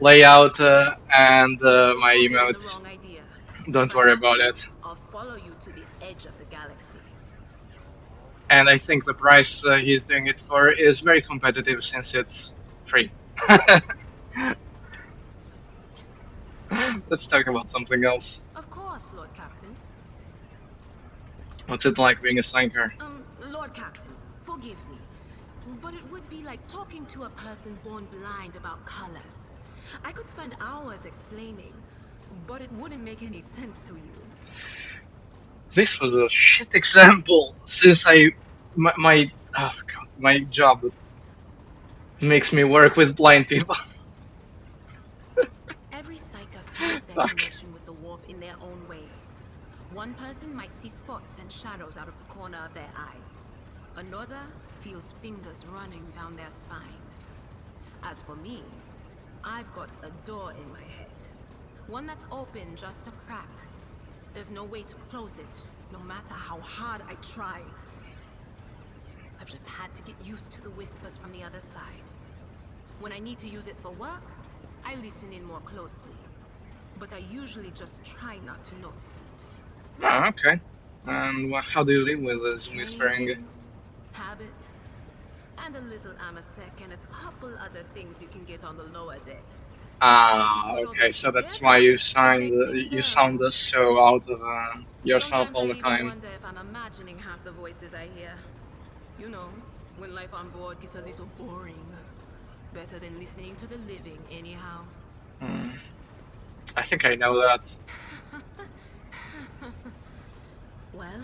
layout and You're my totally on the emotes. wrong idea. If Don't I worry have about to, it. I'll follow you to the edge of the galaxy. And I think the price he's doing it for is very competitive since it's free. Let's talk about something else. Of course, Lord Captain. What's it like being a sinker? Lord Captain, forgive me, but it would be like talking to a person born blind about colors. I could spend hours explaining, but it wouldn't make any sense to you. This was a shit example since my oh god my job makes me work with blind people. Every psyker feels their Fuck. connection with the warp in their own way. One person might see spots and shadows out of the corner of their eye. Another feels fingers running down their spine. As for me, I've got a door in my head. One that's open just a crack. There's no way to close it, no matter how hard I try. I've just had to get used to the whispers from the other side. When I need to use it for work, I listen in more closely. But I usually just try not to notice it. Ah, okay. And how do you live with this whispering? Training, habit, and a little amasec and a couple other things you can get on the lower decks. If you Ah, put all okay. those So that's why together, it makes things you bearable. sound so out of yourself Sometimes all I the even time. wonder if I'm imagining half the voices I hear. You know, when life on board gets a little boring. Better than listening to the living, anyhow. Hmm. I think I know that. Well,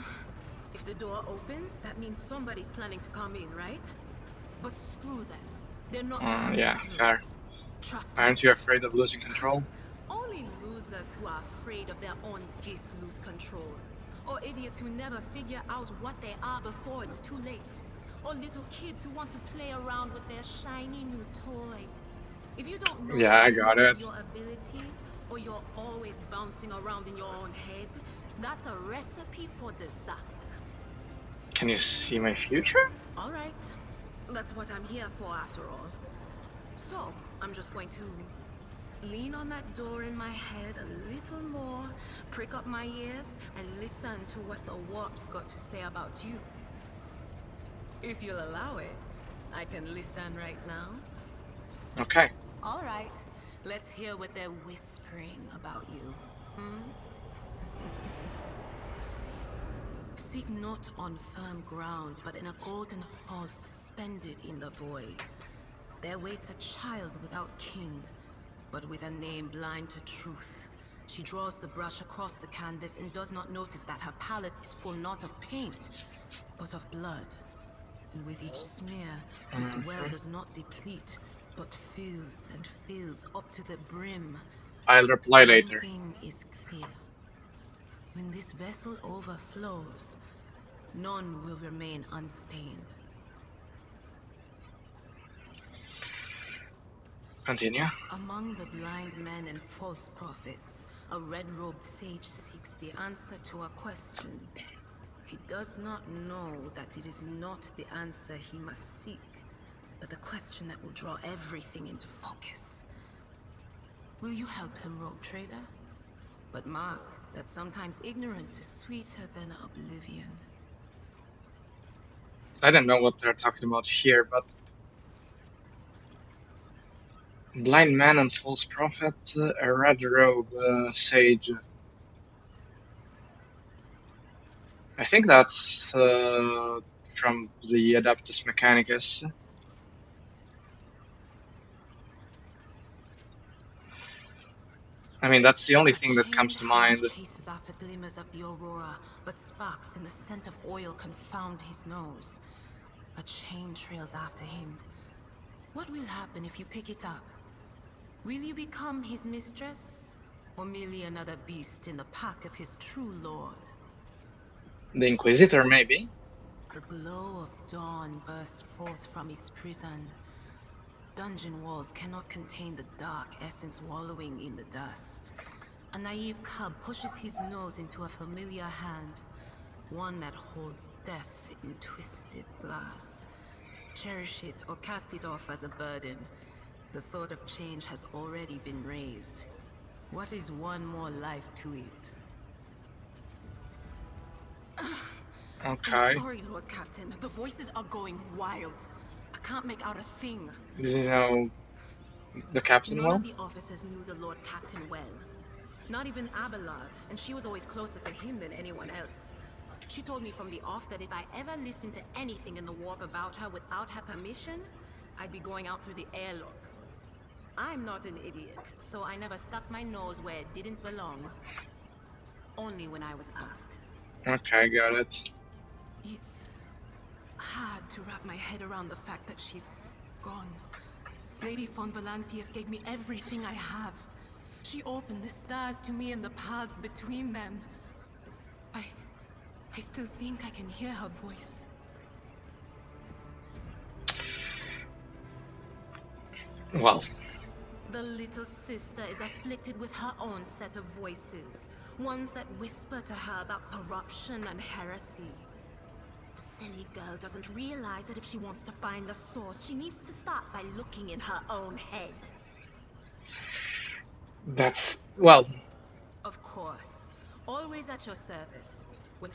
if the door opens, that means somebody's planning to come in, right? But screw them. They're not coming Yeah, through. fair. Trust me. Aren't you afraid of losing control? Only losers who are afraid of their own gift lose control. Or idiots who never figure out what they are before it's too late. Or little kids who want to play around with their shiny new toy. If you don't know the Yeah, I got limits of it. your abilities, or you're always bouncing around in your own head, that's a recipe for disaster. Can you see my future? Alright, that's what I'm here for after all. So, I'm just going to lean on that door in my head a little more, prick up my ears, and listen to what the warp's got to say about you. If you'll allow it, I can listen right now. Okay. Alright, let's hear what they're whispering about you. Seek not on firm ground, but in a golden hall suspended in the void. There waits a child without king, but with a name blind to truth. She draws the brush across the canvas and does not notice that her palette is full not of paint, but of blood. And with each smear, this well Mhm. does not deplete, but fills and fills up to the brim. I'll reply One later. thing is clear. When this vessel overflows, none will remain unstained. Continue. Among the blind men and false prophets, a red-robed sage seeks the answer to a question. He does not know that it is not the answer he must seek, but the question that will draw everything into focus. Will you help him, rogue trader? But mark that sometimes ignorance is sweeter than oblivion. I don't know what they're talking about here, but blind man and false prophet, a red robe, sage. I think that's from the Adeptus Mechanicus. I mean, that's the only A thing that comes chained to hand mind. chases after glimmers of the aurora, but sparks and the scent of oil confound his nose. A chain trails after him. What will happen if you pick it up? Will you become his mistress? Or merely another beast in the pack of his true lord? The Inquisitor, maybe? The glow of dawn bursts forth from his prison. Dungeon walls cannot contain the dark essence wallowing in the dust. A naive cub pushes his nose into a familiar hand, one that holds death in twisted glass. Cherish it or cast it off as a burden. The sword of change has already been raised. What is one more life to it? I'm Okay. sorry, Lord Captain. The voices are going wild. I can't make out a thing. Did you know the captain None of well? the officers knew the Lord Captain well. Not even Abelard, and she was always closer to him than anyone else. She told me from the off that if I ever listened to anything in the warp about her without her permission, I'd be going out through the airlock. I'm not an idiot, so I never stuck my nose where it didn't belong. Only when I was asked. Okay, got it. It's hard to wrap my head around the fact that she's gone. Lady von Valancius gave me everything I have. She opened the stars to me and the paths between them. I still think I can hear her voice. Well, The little sister is afflicted with her own set of voices. Ones that whisper to her about corruption and heresy. The silly girl doesn't realize that if she wants to find the source, she needs to start by looking in her own head. that's well. Of course. Always at your service. When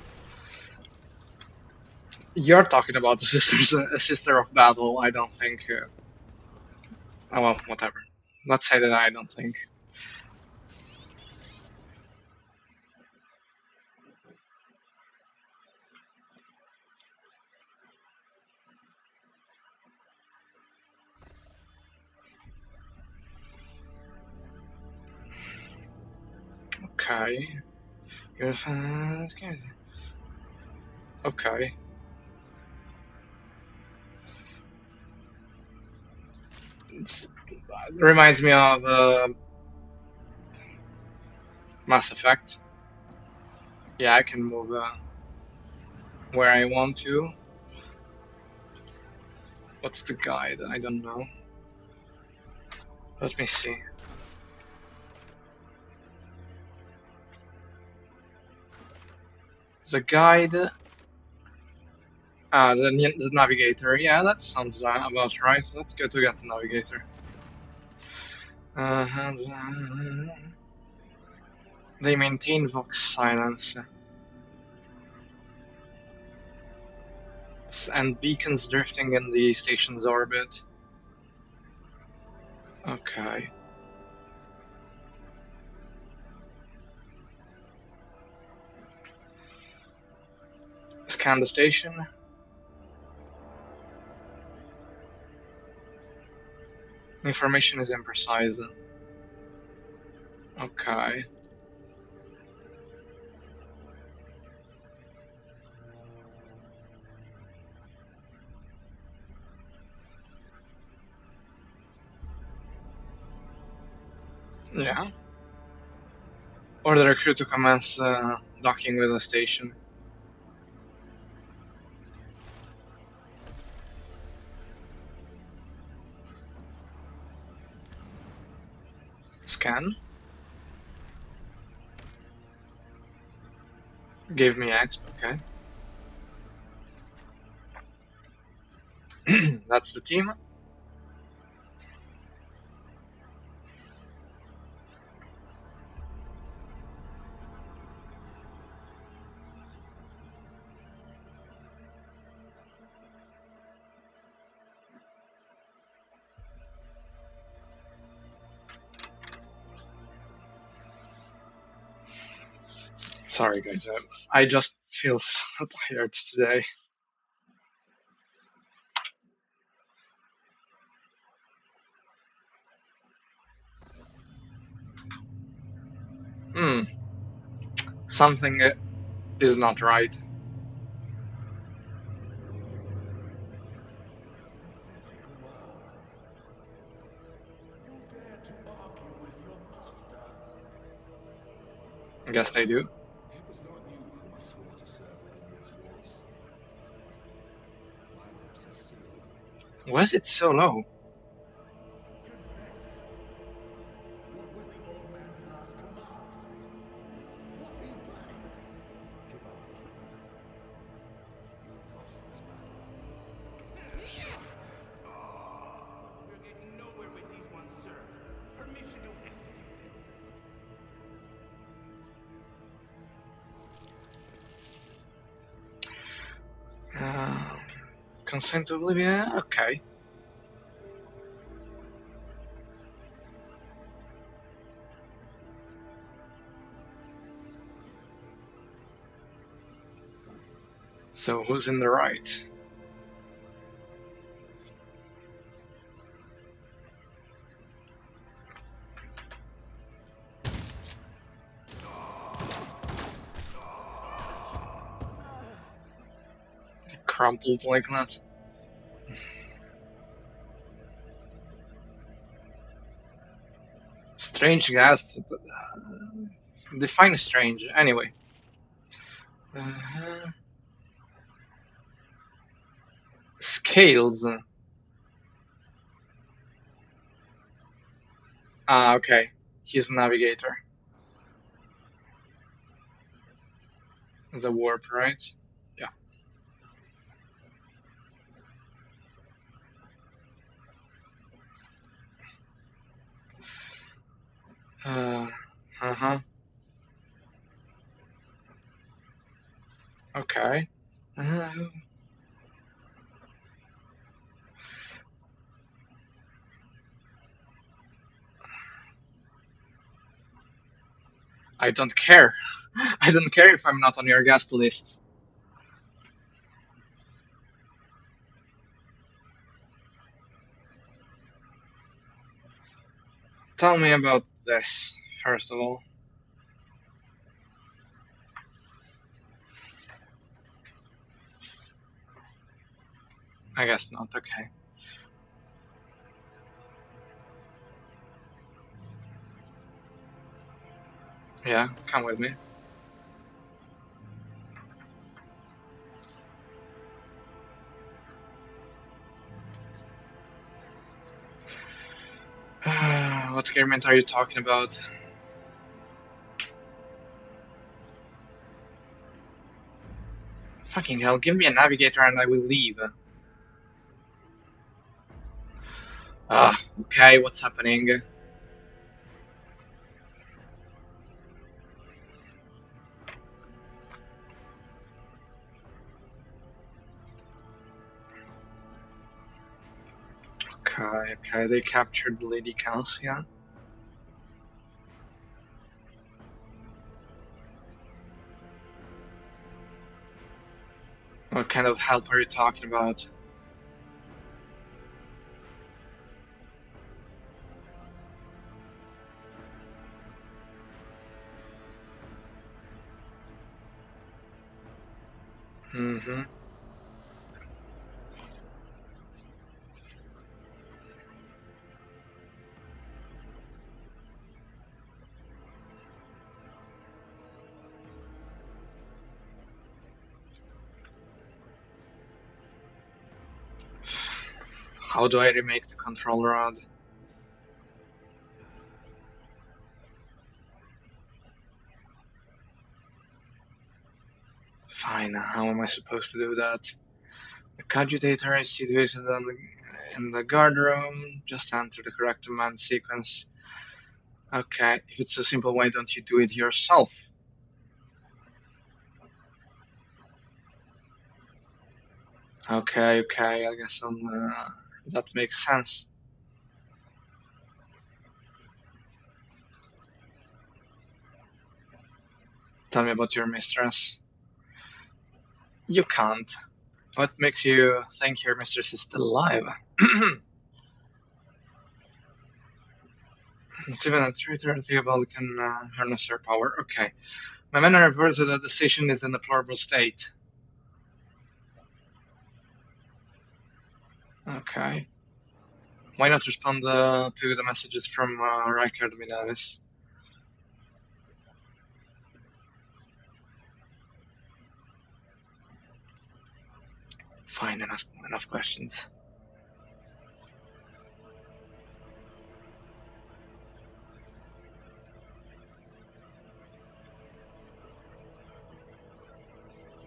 You're talking about the sisters, a sister of battle. I don't think. Oh well, whatever. Let's say that I don't think. Okay. Okay. It reminds me of Mass Effect. Yeah, I can move where I want to. What's the guide? I don't know. Let me see. The guide. The navigator. Yeah, that sounds about right. Let's go to get the navigator. They maintain Vox silence and beacons drifting in the station's orbit. Okay. Scan the station. Information is imprecise. Okay. Yeah. Order a crew to commence docking with the station. Scan. Gave me exp. Okay. That's the team. Sorry, guys. I just feel so tired today. Hmm. Something is not right. Pathetic worm. You dare to argue with your master? I guess they do. It was not you whom I swore to serve within these walls. My lips are sealed. Why is it so low? Confess. What was the old man's last command? What's he planning? Give up, Keeper. You have lost this battle. Again. We're getting nowhere with these Consent to Oblivion? Okay. So who's in the right? Crumpled like that. Strange gas. Define strange. Anyway. Uh, Scales. Ah, okay. He's a navigator. The warp, right? Yeah. Uh-huh. Okay. Uh, I don't care. I don't care if I'm not on your guest list. Tell me about this, first of all. I guess not. Okay. Yeah, come with me. What experiment are you talking about? Fucking hell, give me a navigator and I will leave. Ah, okay, what's happening? Okay, okay, they captured Lady Calcia. What kind of help are you talking about? Mm-hmm. How do I remake the control rod? Fine, how am I supposed to do that? The cogitator is situated in the guard room. Just enter the correct command sequence. Okay, if it's so simple, why don't you do it yourself? Okay, okay, I guess that makes sense. Tell me about your mistress. You can't. What makes you think your mistress is still alive? Even a traitor Theobald can harness her power. Okay. My men are averted that the station is in a deplorable state. Okay. Why not respond to the messages from Rykard Minaris? Fine, enough questions.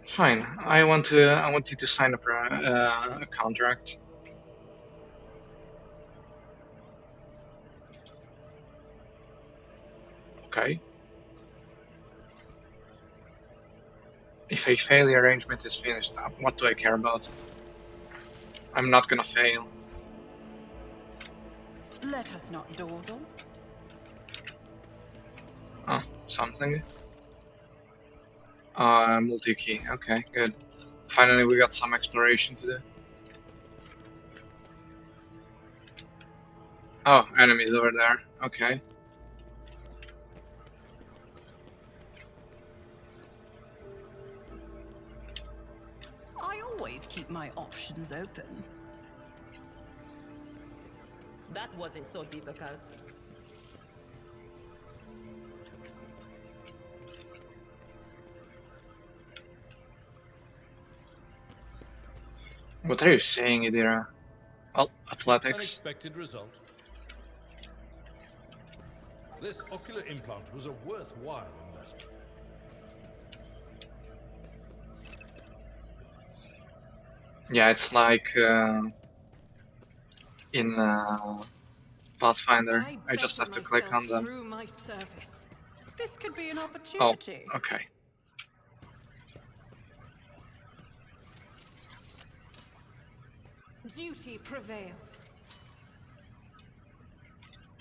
Fine. I want you to sign up a contract. Okay. If a failure arrangement is finished, what do I care about? I'm not gonna fail. Let us not dawdle. Oh, something. Multi-key. Okay, good. Finally, we got some exploration to do. Oh, enemies over there. Okay. I always keep my options open. That wasn't so difficult. What are you saying, Idira? Well, athletics. Unexpected result. This ocular implant was a worthwhile investment. Yeah, it's like in Pathfinder. I just have bettered to click on myself them. through my service. This could be an Oh, opportunity. okay. Duty prevails.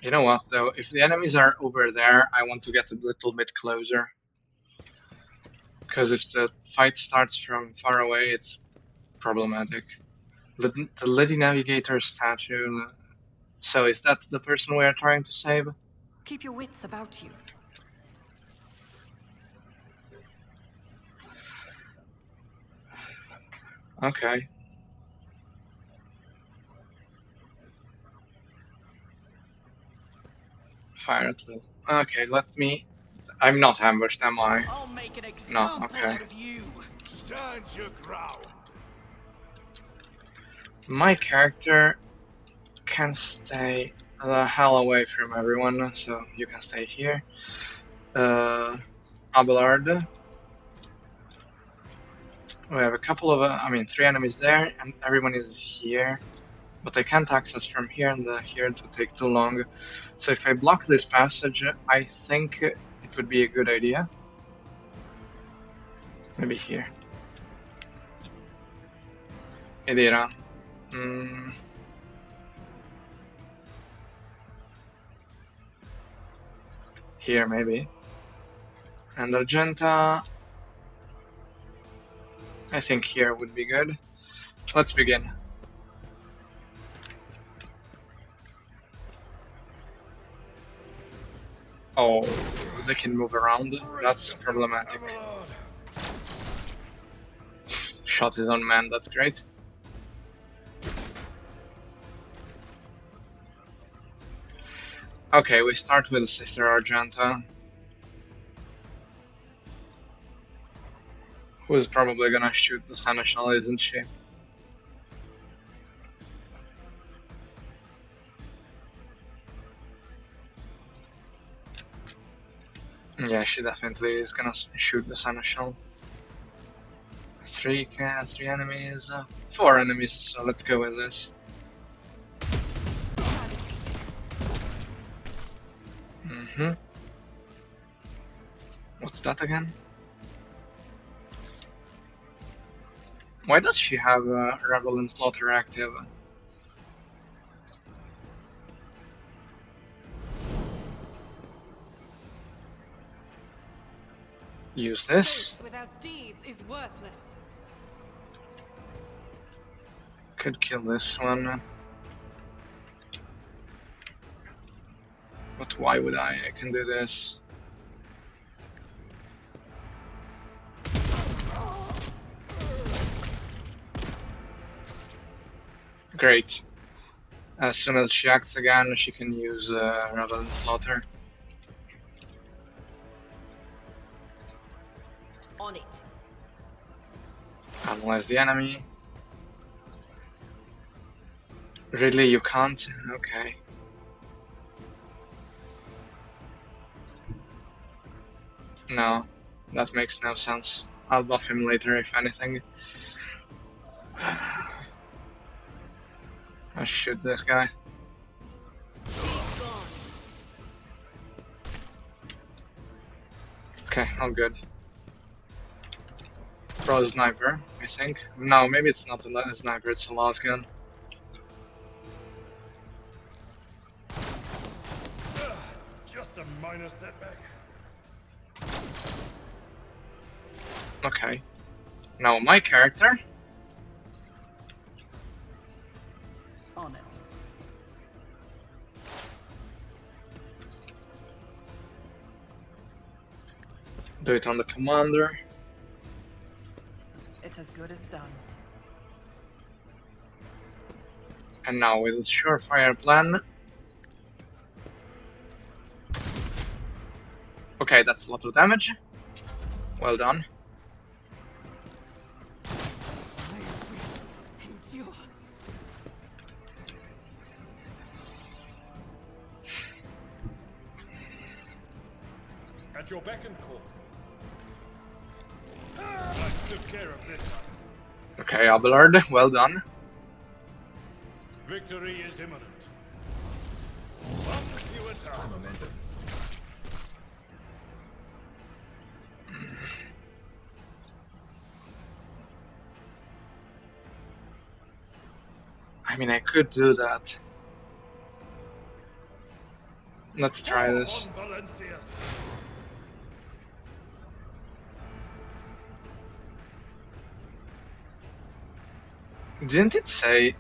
You know what, though? If the enemies are over there, I want to get a little bit closer. Because if the fight starts from far away, it's problematic. The Lady Navigator statue. So is that the person we are trying to save? Keep your wits about you. Okay. Fire at will. Okay, let me... I'm not ambushed, am I? I'll make an No, example okay. out of you. Stand your ground. My character can stay the hell away from everyone, so you can stay here. Abelard. We have a couple of, I mean, 3 enemies there, and everyone is here. But I can't access from here, and here it would take too long. So if I block this passage, I think it would be a good idea. Maybe here. Idira. Here, maybe. And Argenta. I think here would be good. Let's begin. Oh, they can move around. That's problematic. Shot his own man, that's great. Okay, we start with Sister Argenta, who is probably gonna shoot the Seneschal, isn't she? Yeah, she definitely is gonna shoot the Seneschal. 3 enemies, 4 enemies, so let's go with this. What's that again? Why does she have Rebel and Slaughter active? Use this. Faith without deeds is worthless. Could kill this one. But why would I? I can do this. Great. As soon as she acts again, she can use Rebel and Slaughter. On it. Analyze the enemy. Really, you can't? Okay. No, that makes no sense. I'll buff him later if anything. I'll shoot this guy. Okay, all good. Throw a sniper, I think. No, maybe it's not a sniper, it's a las gun. minor setback. Okay. Now my character. On it. Do it on the commander. It's as good as done. And now with surefire plan. Okay, that's a lot of damage. Well done. I will endure. At your beck and call. I took care of this one. Okay, Abelard, well done. Victory is imminent. One few at a time. I mean, I could do that. Let's try Forth this. on Valencius. Didn't it say...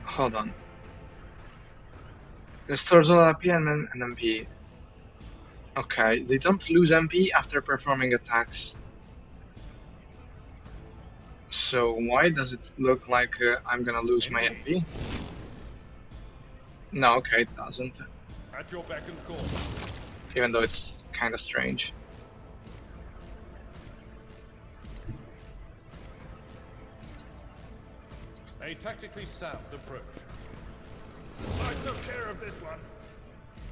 Hold on. Restores all MP and MP. Okay, they don't lose MP after performing attacks. So why does it look like I'm gonna lose my MP? No, okay, it doesn't. At your beck and call. Even though it's kind of strange. A tactically sound approach. I took care of this one.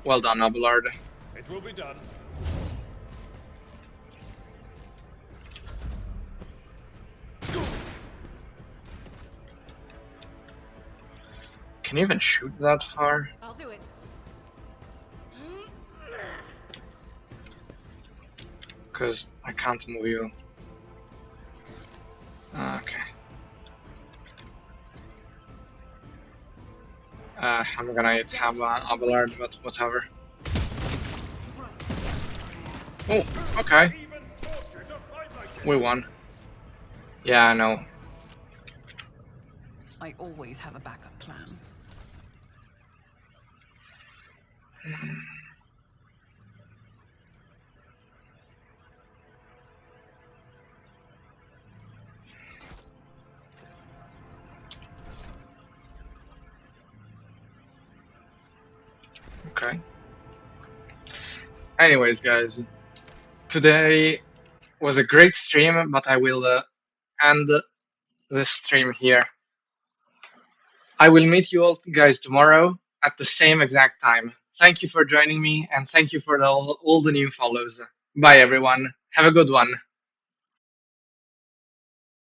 Well done, Abelard. It will be done. Can you even shoot that far? I'll do it. Because I can't move you. Okay. I'm gonna have Abelard, but whatever. Oh, okay. Even torture to fight like this. We won. Yeah, I know. I always have a backup plan. Okay. Anyways, guys, today was a great stream, but I will end this stream here. I will meet you all guys tomorrow at the same exact time. Thank you for joining me, and thank you for all the new follows. Bye, everyone. Have a good one.